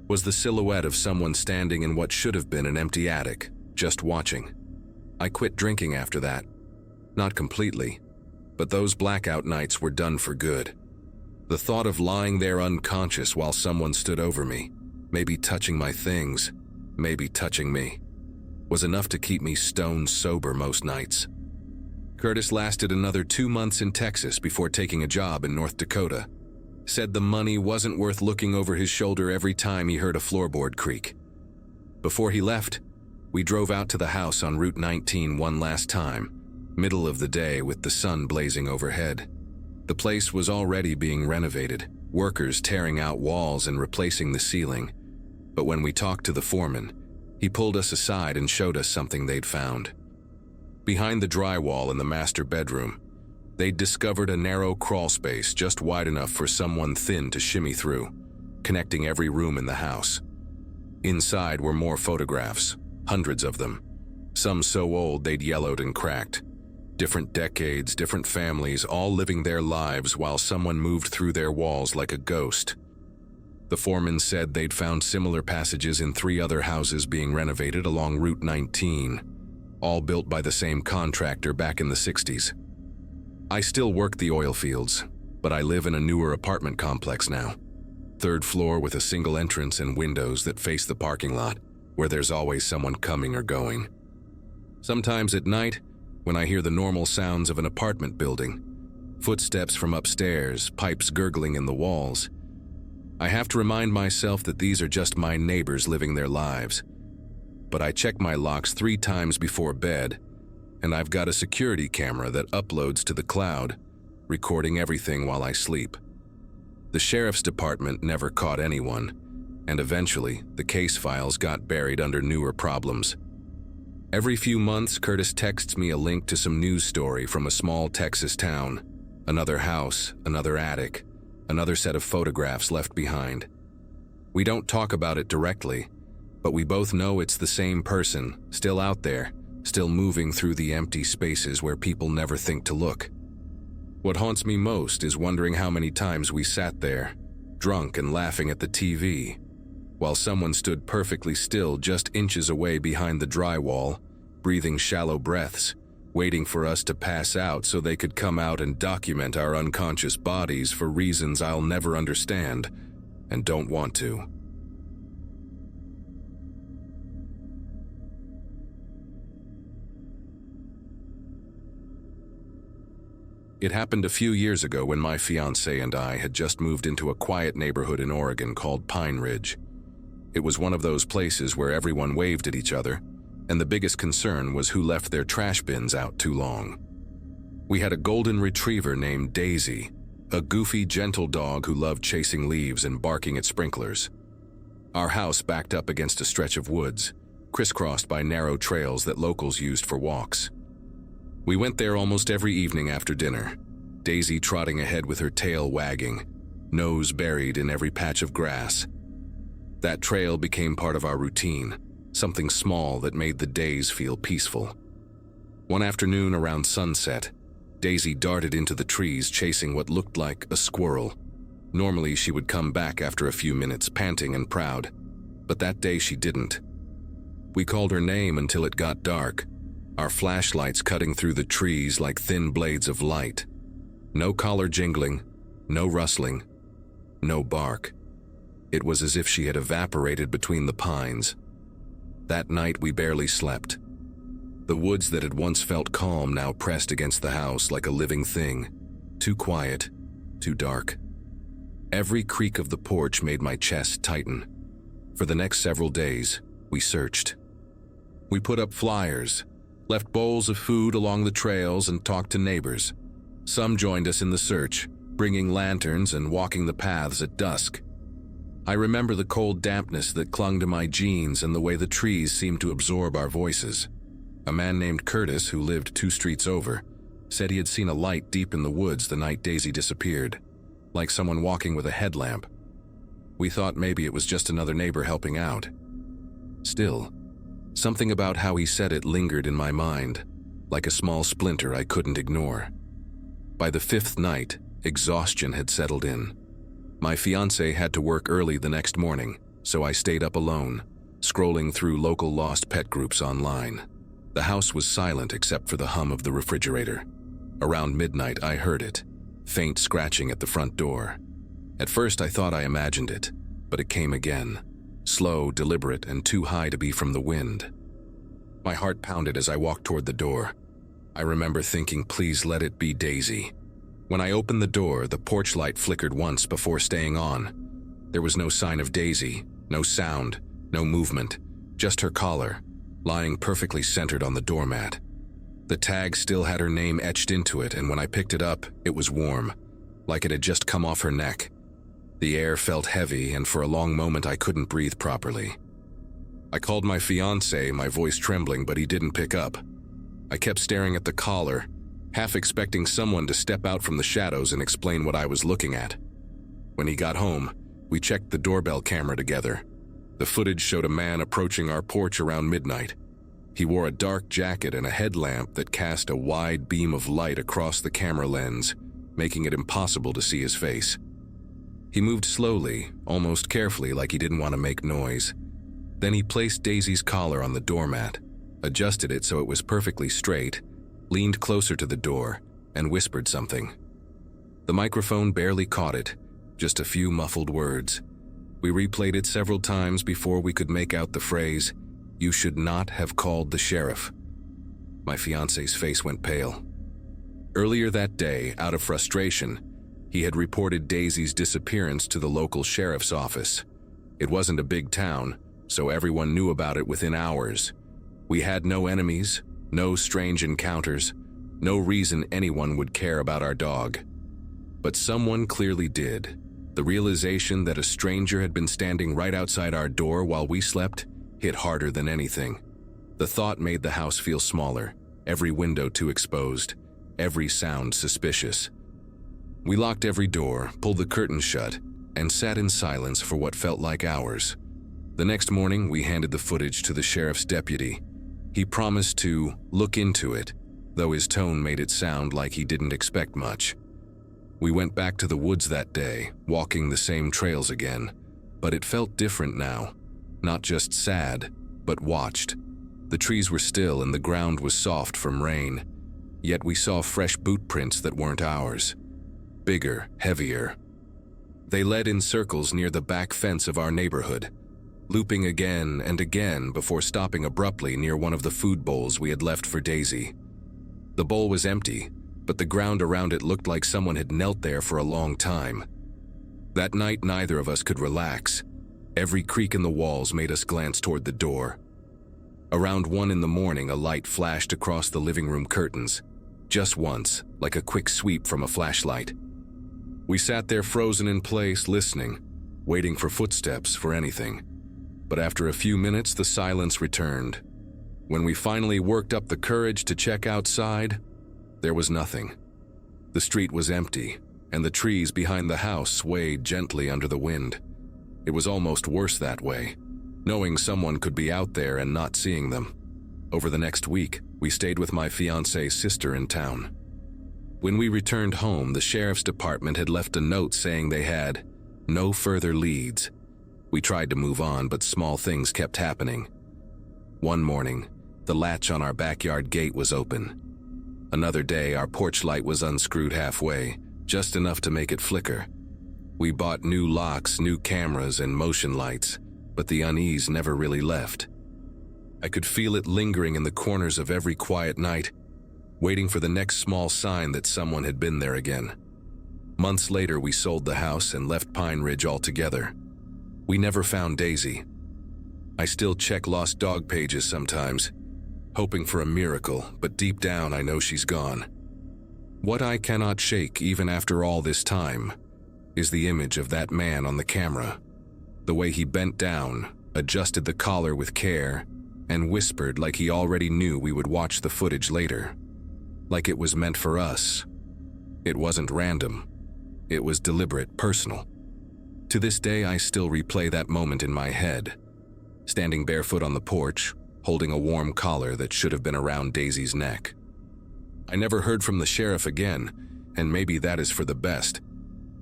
was the silhouette of someone standing in what should have been an empty attic, just watching. I quit drinking after that. Not completely, but those blackout nights were done for good. The thought of lying there unconscious while someone stood over me, maybe touching my things, maybe touching me, was enough to keep me stone sober most nights. Curtis lasted another 2 months in Texas before taking a job in North Dakota. Said the money wasn't worth looking over his shoulder every time he heard a floorboard creak. Before he left, we drove out to the house on Route 19 one last time, middle of the day with the sun blazing overhead. The place was already being renovated, workers tearing out walls and replacing the ceiling. But when we talked to the foreman, he pulled us aside and showed us something they'd found. Behind the drywall in the master bedroom, they'd discovered a narrow crawl space just wide enough for someone thin to shimmy through, connecting every room in the house. Inside were more photographs, hundreds of them, some so old they'd yellowed and cracked. Different decades, different families, all living their lives while someone moved through their walls like a ghost. The foreman said they'd found similar passages in 3 other houses being renovated along Route 19, all built by the same contractor back in the 60s. I still work the oil fields, but I live in a newer apartment complex now. 3rd floor with a single entrance and windows that face the parking lot, where there's always someone coming or going. Sometimes at night, when I hear the normal sounds of an apartment building, footsteps from upstairs, pipes gurgling in the walls, I have to remind myself that these are just my neighbors living their lives. But I check my locks 3 times before bed, and I've got a security camera that uploads to the cloud, recording everything while I sleep. The sheriff's department never caught anyone, and eventually the case files got buried under newer problems. Every few months, Curtis texts me a link to some news story from a small Texas town. Another house, another attic, another set of photographs left behind. We don't talk about it directly, but we both know it's the same person, still out there, still moving through the empty spaces where people never think to look. What haunts me most is wondering how many times we sat there, drunk and laughing at the TV, while someone stood perfectly still just inches away behind the drywall, breathing shallow breaths, waiting for us to pass out so they could come out and document our unconscious bodies for reasons I'll never understand and don't want to. It happened a few years ago when my fiancé and I had just moved into a quiet neighborhood in Oregon called Pine Ridge. It was one of those places where everyone waved at each other, and the biggest concern was who left their trash bins out too long. We had a golden retriever named Daisy, a goofy, gentle dog who loved chasing leaves and barking at sprinklers. Our house backed up against a stretch of woods, crisscrossed by narrow trails that locals used for walks. We went there almost every evening after dinner, Daisy trotting ahead with her tail wagging, nose buried in every patch of grass. That trail became part of our routine, something small that made the days feel peaceful. One afternoon around sunset, Daisy darted into the trees chasing what looked like a squirrel. Normally she would come back after a few minutes panting and proud, but that day she didn't. We called her name until it got dark, our flashlights cutting through the trees like thin blades of light. No collar jingling, no rustling, no bark. It was as if she had evaporated between the pines. That night we barely slept. The woods that had once felt calm now pressed against the house like a living thing, too quiet, too dark. Every creak of the porch made my chest tighten. For the next several days, we searched. We put up flyers, left bowls of food along the trails, and talked to neighbors. Some joined us in the search, bringing lanterns and walking the paths at dusk. I remember the cold dampness that clung to my jeans and the way the trees seemed to absorb our voices. A man named Curtis, who lived 2 streets over, said he had seen a light deep in the woods the night Daisy disappeared, like someone walking with a headlamp. We thought maybe it was just another neighbor helping out. Still, something about how he said it lingered in my mind, like a small splinter I couldn't ignore. By the 5th night, exhaustion had settled in. My fiancé had to work early the next morning, so I stayed up alone, scrolling through local lost pet groups online. The house was silent except for the hum of the refrigerator. Around midnight, I heard it, faint scratching at the front door. At first, I thought I imagined it, but it came again, slow, deliberate, and too high to be from the wind. My heart pounded as I walked toward the door. I remember thinking, please let it be Daisy. When I opened the door, the porch light flickered once before staying on. There was no sign of Daisy, no sound, no movement, just her collar, lying perfectly centered on the doormat. The tag still had her name etched into it, and when I picked it up, it was warm, like it had just come off her neck. The air felt heavy, and for a long moment I couldn't breathe properly. I called my fiancé, my voice trembling, but he didn't pick up. I kept staring at the collar, half expecting someone to step out from the shadows and explain what I was looking at. When he got home, we checked the doorbell camera together. The footage showed a man approaching our porch around midnight. He wore a dark jacket and a headlamp that cast a wide beam of light across the camera lens, making it impossible to see his face. He moved slowly, almost carefully, like he didn't want to make noise. Then he placed Daisy's collar on the doormat, adjusted it so it was perfectly straight, leaned closer to the door, and whispered something. The microphone barely caught it, just a few muffled words. We replayed it several times before we could make out the phrase, "You should not have called the sheriff." My fiancé's face went pale. Earlier that day, out of frustration, he had reported Daisy's disappearance to the local sheriff's office. It wasn't a big town, so everyone knew about it within hours. We had no enemies, no strange encounters, no reason anyone would care about our dog. But someone clearly did. The realization that a stranger had been standing right outside our door while we slept hit harder than anything. The thought made the house feel smaller, every window too exposed, every sound suspicious. We locked every door, pulled the curtains shut, and sat in silence for what felt like hours. The next morning, we handed the footage to the sheriff's deputy. He promised to look into it, though his tone made it sound like he didn't expect much. We went back to the woods that day, walking the same trails again, but it felt different now. Not just sad, but watched. The trees were still and the ground was soft from rain, yet we saw fresh boot prints that weren't ours. Bigger, heavier. They led in circles near the back fence of our neighborhood, looping again and again before stopping abruptly near one of the food bowls we had left for Daisy. The bowl was empty, but the ground around it looked like someone had knelt there for a long time. That night, neither of us could relax. Every creak in the walls made us glance toward the door. Around 1 a.m, a light flashed across the living room curtains, just once, like a quick sweep from a flashlight. We sat there frozen in place, listening, waiting for footsteps, for anything. But after a few minutes, the silence returned. When we finally worked up the courage to check outside, there was nothing. The street was empty, and the trees behind the house swayed gently under the wind. It was almost worse that way, knowing someone could be out there and not seeing them. Over the next week, we stayed with my fiancé's sister in town. When we returned home, the sheriff's department had left a note saying they had no further leads. We tried to move on, but small things kept happening. One morning, the latch on our backyard gate was open. Another day, our porch light was unscrewed halfway, just enough to make it flicker. We bought new locks, new cameras, and motion lights, but the unease never really left. I could feel it lingering in the corners of every quiet night, waiting for the next small sign that someone had been there again. Months later, we sold the house and left Pine Ridge altogether. We never found Daisy. I still check lost dog pages sometimes, hoping for a miracle, but deep down I know she's gone. What I cannot shake, even after all this time, is the image of that man on the camera. The way he bent down, adjusted the collar with care, and whispered like he already knew we would watch the footage later. Like it was meant for us. It wasn't random. It was deliberate, personal. To this day, I still replay that moment in my head, standing barefoot on the porch, holding a warm collar that should have been around Daisy's neck. I never heard from the sheriff again, and maybe that is for the best.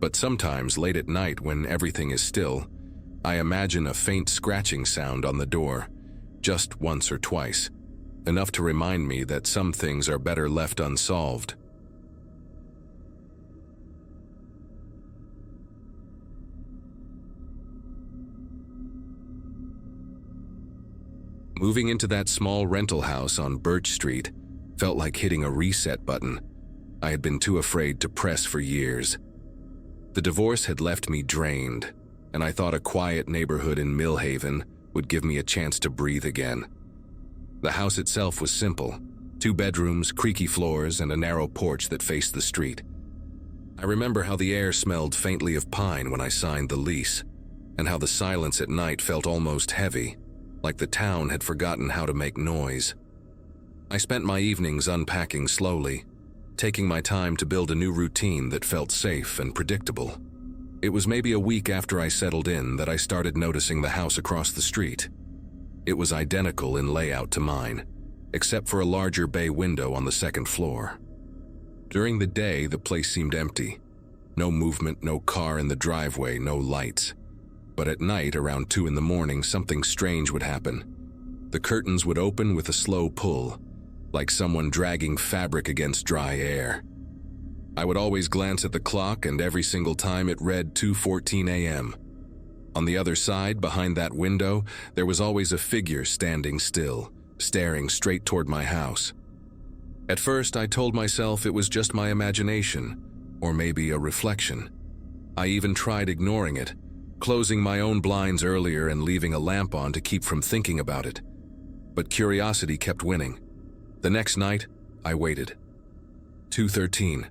But sometimes, late at night when everything is still, I imagine a faint scratching sound on the door, just once or twice, enough to remind me that some things are better left unsolved. Moving into that small rental house on Birch Street felt like hitting a reset button I had been too afraid to press for years. The divorce had left me drained, and I thought a quiet neighborhood in Millhaven would give me a chance to breathe again. The house itself was simple: 2 bedrooms, creaky floors, and a narrow porch that faced the street. I remember how the air smelled faintly of pine when I signed the lease, and how the silence at night felt almost heavy, like the town had forgotten how to make noise. I spent my evenings unpacking slowly, taking my time to build a new routine that felt safe and predictable. It was maybe a week after I settled in that I started noticing the house across the street. It was identical in layout to mine, except for a larger bay window on the 2nd floor. During the day, the place seemed empty. No movement, no car in the driveway, no lights. But at night, around 2 in the morning, something strange would happen. The curtains would open with a slow pull, like someone dragging fabric against dry air. I would always glance at the clock, and every single time it read 2:14 a.m. On the other side, behind that window, there was always a figure standing still, staring straight toward my house. At first, I told myself it was just my imagination, or maybe a reflection. I even tried ignoring it, closing my own blinds earlier and leaving a lamp on to keep from thinking about it. But curiosity kept winning. The next night, I waited. 2:13.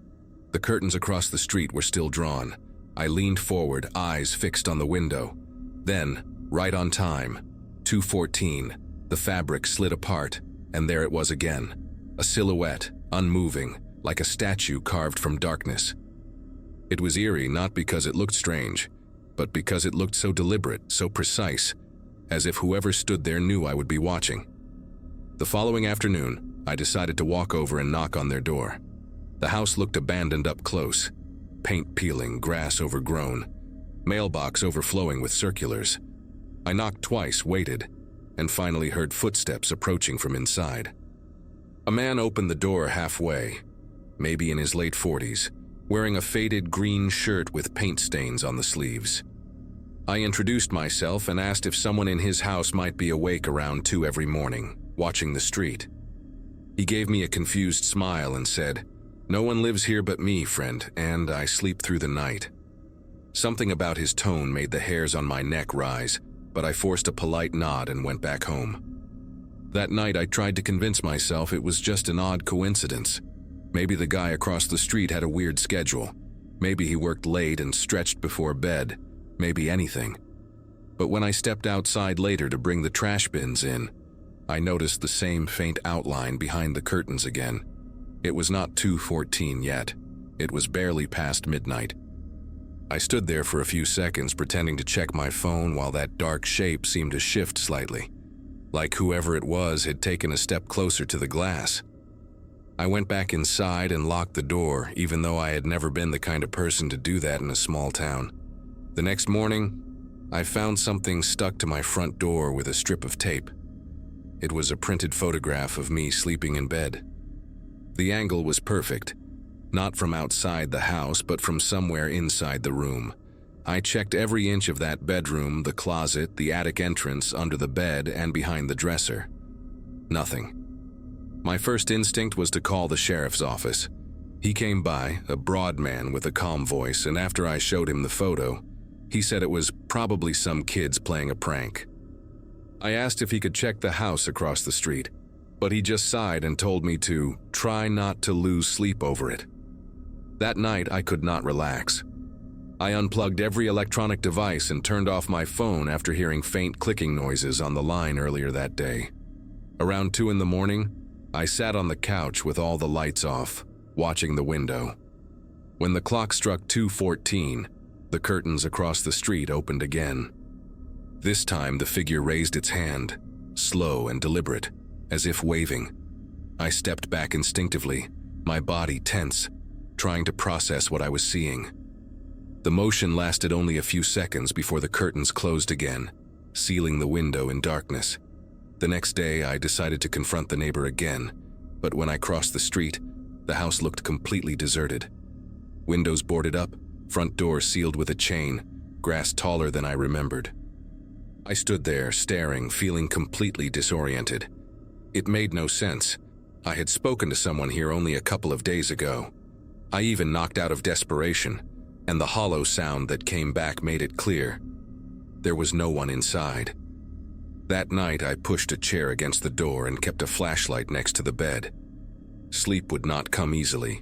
The curtains across the street were still drawn. I leaned forward, eyes fixed on the window. Then, right on time, 2:14, the fabric slid apart, and there it was again. A silhouette, unmoving, like a statue carved from darkness. It was eerie not because it looked strange, but because it looked so deliberate, so precise, as if whoever stood there knew I would be watching. The following afternoon, I decided to walk over and knock on their door. The house looked abandoned up close. Paint peeling, grass overgrown, mailbox overflowing with circulars. I knocked twice, waited, and finally heard footsteps approaching from inside. A man opened the door halfway, maybe in his late 40s, wearing a faded green shirt with paint stains on the sleeves. I introduced myself and asked if someone in his house might be awake around 2 every morning, watching the street. He gave me a confused smile and said, "No one lives here but me, friend, and I sleep through the night." Something about his tone made the hairs on my neck rise, but I forced a polite nod and went back home. That night I tried to convince myself it was just an odd coincidence. Maybe the guy across the street had a weird schedule. Maybe he worked late and stretched before bed. Maybe anything. But when I stepped outside later to bring the trash bins in, I noticed the same faint outline behind the curtains again. It was not 2:14 yet. It was barely past midnight. I stood there for a few seconds pretending to check my phone while that dark shape seemed to shift slightly, like whoever it was had taken a step closer to the glass. I went back inside and locked the door, even though I had never been the kind of person to do that in a small town. The next morning, I found something stuck to my front door with a strip of tape. It was a printed photograph of me sleeping in bed. The angle was perfect, not from outside the house, but from somewhere inside the room. I checked every inch of that bedroom, the closet, the attic entrance, under the bed, and behind the dresser. Nothing. My first instinct was to call the sheriff's office. He came by, a broad man with a calm voice, and after I showed him the photo, he said it was probably some kids playing a prank. I asked if he could check the house across the street, but he just sighed and told me to try not to lose sleep over it. That night, I could not relax. I unplugged every electronic device and turned off my phone after hearing faint clicking noises on the line earlier that day. Around 2 in the morning, I sat on the couch with all the lights off, watching the window. When the clock struck 2:14, the curtains across the street opened again. This time, the figure raised its hand, slow and deliberate, as if waving. I stepped back instinctively, my body tense, trying to process what I was seeing. The motion lasted only a few seconds before the curtains closed again, sealing the window in darkness. The next day, I decided to confront the neighbor again, but when I crossed the street, the house looked completely deserted. Windows boarded up, front door sealed with a chain, grass taller than I remembered. I stood there, staring, feeling completely disoriented. It made no sense. I had spoken to someone here only a couple of days ago. I even knocked out of desperation, and the hollow sound that came back made it clear. There was no one inside. That night, I pushed a chair against the door and kept a flashlight next to the bed. Sleep would not come easily,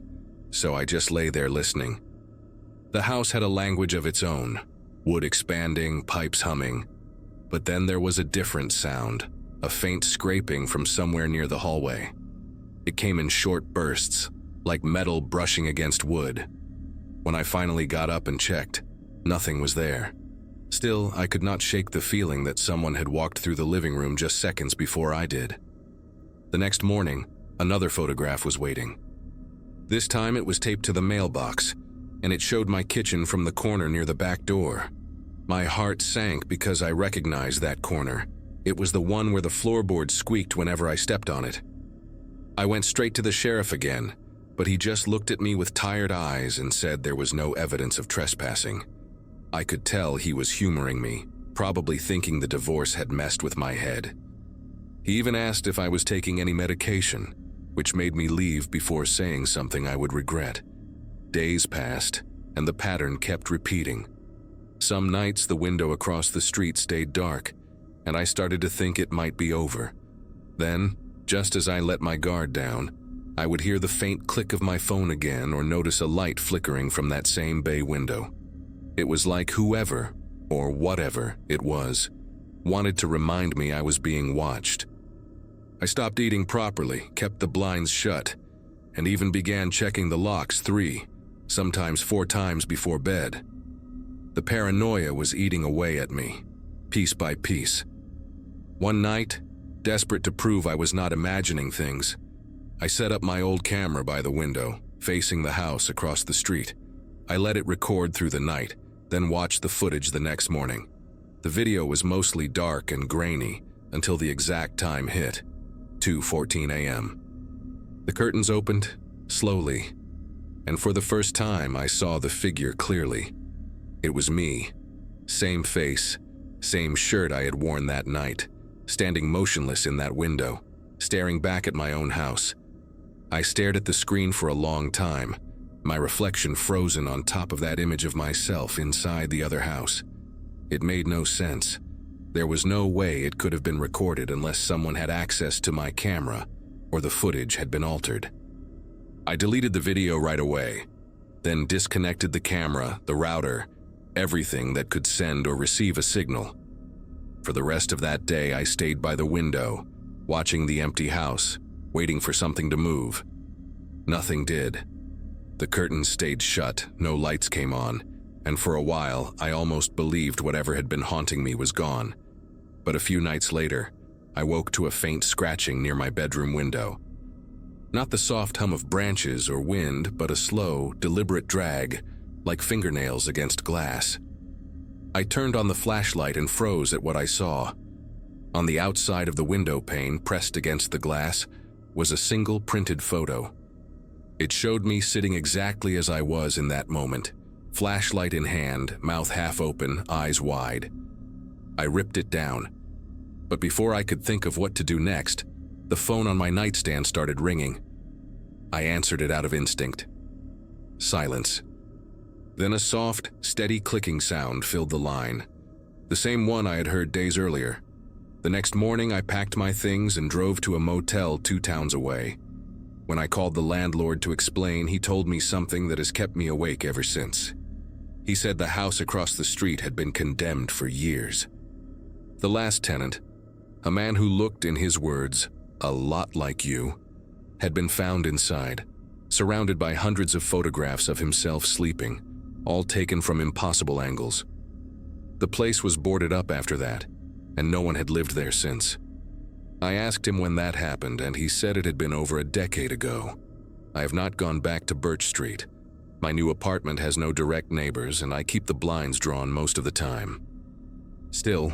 so I just lay there listening. The house had a language of its own, wood expanding, pipes humming. But then there was a different sound, a faint scraping from somewhere near the hallway. It came in short bursts, like metal brushing against wood. When I finally got up and checked, nothing was there. Still, I could not shake the feeling that someone had walked through the living room just seconds before I did. The next morning, another photograph was waiting. This time it was taped to the mailbox, and it showed my kitchen from the corner near the back door. My heart sank because I recognized that corner. It was the one where the floorboard squeaked whenever I stepped on it. I went straight to the sheriff again, but he just looked at me with tired eyes and said there was no evidence of trespassing. I could tell he was humoring me, probably thinking the divorce had messed with my head. He even asked if I was taking any medication, which made me leave before saying something I would regret. Days passed, and the pattern kept repeating. Some nights the window across the street stayed dark, and I started to think it might be over. Then, just as I let my guard down, I would hear the faint click of my phone again or notice a light flickering from that same bay window. It was like whoever, or whatever it was, wanted to remind me I was being watched. I stopped eating properly, kept the blinds shut, and even began checking the locks 3, sometimes 4 times before bed. The paranoia was eating away at me, piece by piece. One night, desperate to prove I was not imagining things, I set up my old camera by the window, facing the house across the street. I let it record through the night, then watched the footage the next morning. The video was mostly dark and grainy until the exact time hit, 2:14 a.m. The curtains opened, slowly, and for the first time I saw the figure clearly. It was me. Same face, same shirt I had worn that night, standing motionless in that window, staring back at my own house. I stared at the screen for a long time, my reflection frozen on top of that image of myself inside the other house. It made no sense. There was no way it could have been recorded unless someone had access to my camera or the footage had been altered. I deleted the video right away, then disconnected the camera, the router, everything that could send or receive a signal. For the rest of that day, I stayed by the window, watching the empty house, waiting for something to move. Nothing did. The curtains stayed shut, no lights came on, and for a while, I almost believed whatever had been haunting me was gone. But a few nights later, I woke to a faint scratching near my bedroom window. Not the soft hum of branches or wind, but a slow, deliberate drag, like fingernails against glass. I turned on the flashlight and froze at what I saw. On the outside of the window pane, pressed against the glass, was a single printed photo. It showed me sitting exactly as I was in that moment, flashlight in hand, mouth half open, eyes wide. I ripped it down. But before I could think of what to do next, the phone on my nightstand started ringing. I answered it out of instinct. Silence. Then a soft, steady clicking sound filled the line, the same one I had heard days earlier. The next morning, I packed my things and drove to a motel 2 towns away. When I called the landlord to explain, he told me something that has kept me awake ever since. He said the house across the street had been condemned for years. The last tenant, a man who looked, in his words, a lot like you, had been found inside, surrounded by hundreds of photographs of himself sleeping, all taken from impossible angles. The place was boarded up after that, and no one had lived there since. I asked him when that happened, and he said it had been over a decade ago. I have not gone back to Birch Street. My new apartment has no direct neighbors, and I keep the blinds drawn most of the time. Still,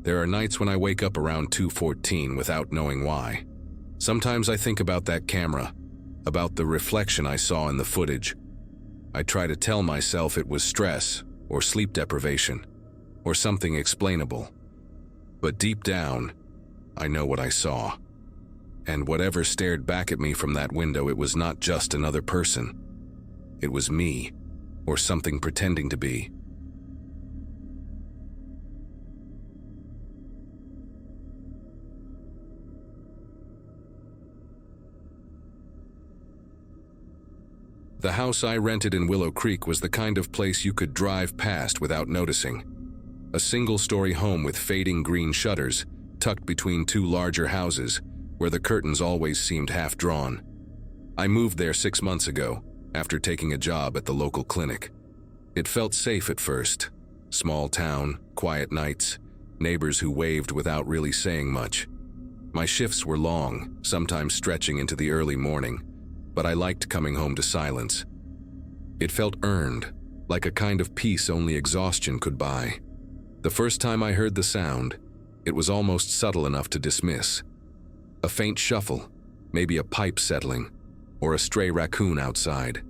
there are nights when I wake up around 2:14 without knowing why. Sometimes I think about that camera, about the reflection I saw in the footage. I try to tell myself it was stress, or sleep deprivation, or something explainable. But deep down, I know what I saw. And whatever stared back at me from that window, it was not just another person. It was me, or something pretending to be. The house I rented in Willow Creek was the kind of place you could drive past without noticing. A single-story home with fading green shutters, tucked between two larger houses, where the curtains always seemed half-drawn. I moved there 6 months ago, after taking a job at the local clinic. It felt safe at first. Small town, quiet nights, neighbors who waved without really saying much. My shifts were long, sometimes stretching into the early morning, but I liked coming home to silence. It felt earned, like a kind of peace only exhaustion could buy. The first time I heard the sound, it was almost subtle enough to dismiss. A faint shuffle, maybe a pipe settling, or a stray raccoon outside.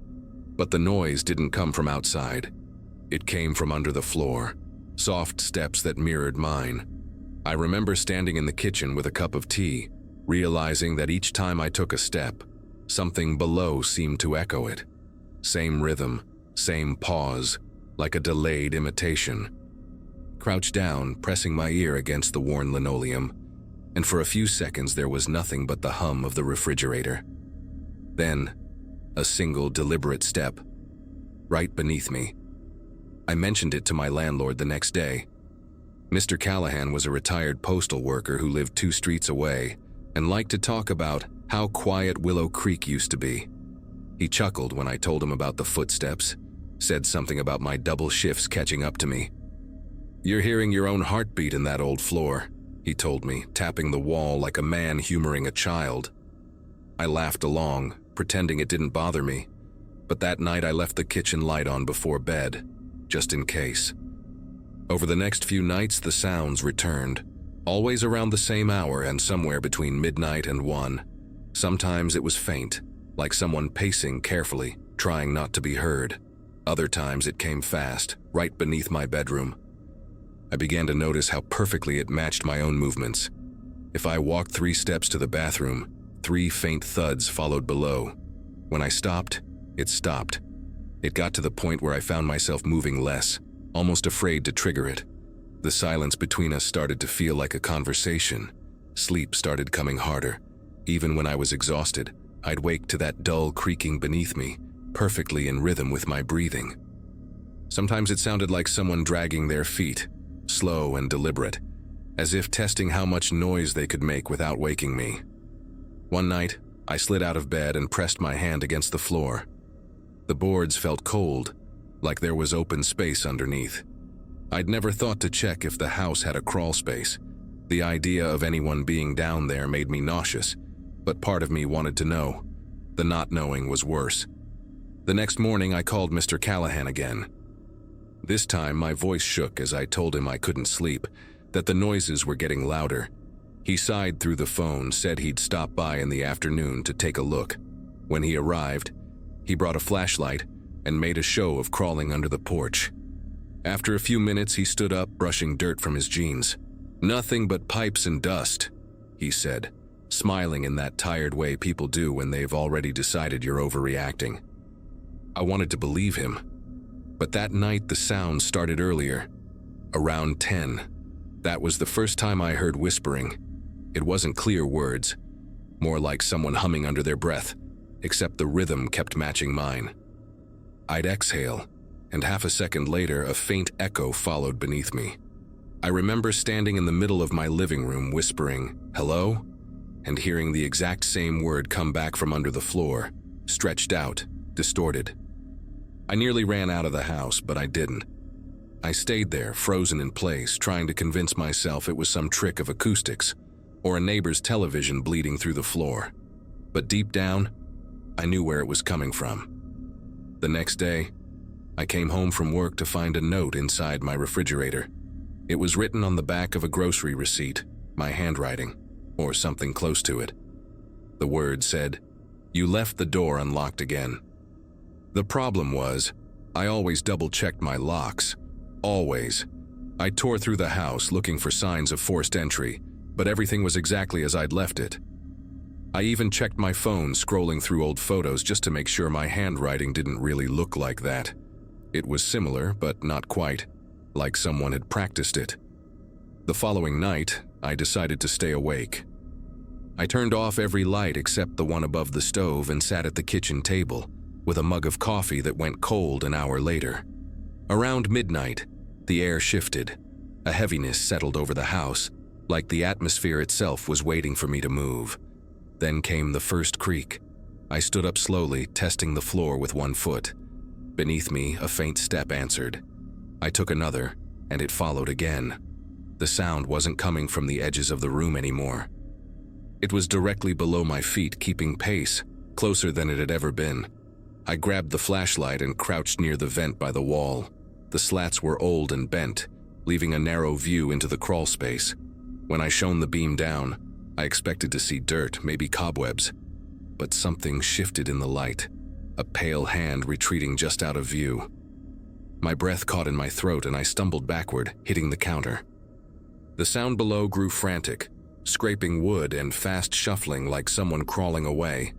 But the noise didn't come from outside. It came from under the floor, soft steps that mirrored mine. I remember standing in the kitchen with a cup of tea, realizing that each time I took a step, something below seemed to echo it. Same rhythm, same pause, like a delayed imitation. Crouched down, pressing my ear against the worn linoleum, and for a few seconds there was nothing but the hum of the refrigerator. Then, a single deliberate step, right beneath me. I mentioned it to my landlord the next day. Mr. Callahan was a retired postal worker who lived 2 streets away and liked to talk about how quiet Willow Creek used to be. He chuckled when I told him about the footsteps, said something about my double shifts catching up to me. "You're hearing your own heartbeat in that old floor," he told me, tapping the wall like a man humoring a child. I laughed along, pretending it didn't bother me, but that night I left the kitchen light on before bed, just in case. Over the next few nights, the sounds returned, always around the same hour and somewhere between midnight and 1. Sometimes it was faint, like someone pacing carefully, trying not to be heard. Other times it came fast, right beneath my bedroom. I began to notice how perfectly it matched my own movements. If I walked 3 steps to the bathroom, 3 faint thuds followed below. When I stopped, it stopped. It got to the point where I found myself moving less, almost afraid to trigger it. The silence between us started to feel like a conversation. Sleep started coming harder. Even when I was exhausted, I'd wake to that dull creaking beneath me, perfectly in rhythm with my breathing. Sometimes it sounded like someone dragging their feet, slow and deliberate, as if testing how much noise they could make without waking me. One night, I slid out of bed and pressed my hand against the floor. The boards felt cold, like there was open space underneath. I'd never thought to check if the house had a crawl space. The idea of anyone being down there made me nauseous, but part of me wanted to know. The not knowing was worse. The next morning, I called Mr. Callahan again. This time, my voice shook as I told him I couldn't sleep, that the noises were getting louder. He sighed through the phone, said he'd stop by in the afternoon to take a look. When he arrived, he brought a flashlight and made a show of crawling under the porch. After a few minutes, he stood up, brushing dirt from his jeans. "Nothing but pipes and dust," he said, smiling in that tired way people do when they've already decided you're overreacting. I wanted to believe him. But that night the sounds started earlier, around 10. That was the first time I heard whispering. It wasn't clear words, more like someone humming under their breath, except the rhythm kept matching mine. I'd exhale, and half a second later a faint echo followed beneath me. I remember standing in the middle of my living room whispering, "Hello?" and hearing the exact same word come back from under the floor, stretched out, distorted. I nearly ran out of the house, but I didn't. I stayed there, frozen in place, trying to convince myself it was some trick of acoustics, or a neighbor's television bleeding through the floor. But deep down, I knew where it was coming from. The next day, I came home from work to find a note inside my refrigerator. It was written on the back of a grocery receipt, my handwriting, or something close to it. The word said, "You left the door unlocked again." The problem was, I always double-checked my locks. Always. I tore through the house looking for signs of forced entry, but everything was exactly as I'd left it. I even checked my phone, scrolling through old photos just to make sure my handwriting didn't really look like that. It was similar, but not quite, like someone had practiced it. The following night, I decided to stay awake. I turned off every light except the one above the stove and sat at the kitchen table with a mug of coffee that went cold an hour later. Around midnight, the air shifted. A heaviness settled over the house, like the atmosphere itself was waiting for me to move. Then came the first creak. I stood up slowly, testing the floor with one foot. Beneath me, a faint step answered. I took another, and it followed again. The sound wasn't coming from the edges of the room anymore. It was directly below my feet, keeping pace, closer than it had ever been. I grabbed the flashlight and crouched near the vent by the wall. The slats were old and bent, leaving a narrow view into the crawl space. When I shone the beam down, I expected to see dirt, maybe cobwebs. But something shifted in the light, a pale hand retreating just out of view. My breath caught in my throat and I stumbled backward, hitting the counter. The sound below grew frantic, scraping wood and fast shuffling like someone crawling away.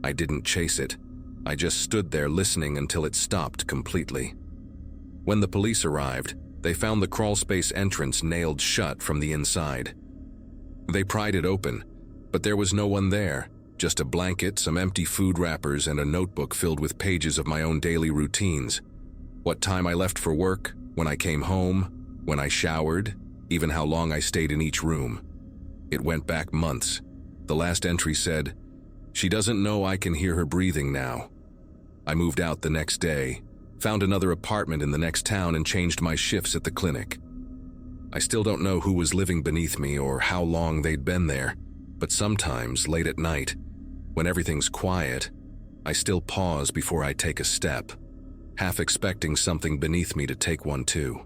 I didn't chase it. I just stood there listening until it stopped completely. When the police arrived, they found the crawlspace entrance nailed shut from the inside. They pried it open, but there was no one there, just a blanket, some empty food wrappers, and a notebook filled with pages of my own daily routines. What time I left for work, when I came home, when I showered, even how long I stayed in each room. It went back months. The last entry said, "She doesn't know I can hear her breathing now." I moved out the next day, found another apartment in the next town, and changed my shifts at the clinic. I still don't know who was living beneath me or how long they'd been there, but sometimes, late at night, when everything's quiet, I still pause before I take a step, half expecting something beneath me to take one too.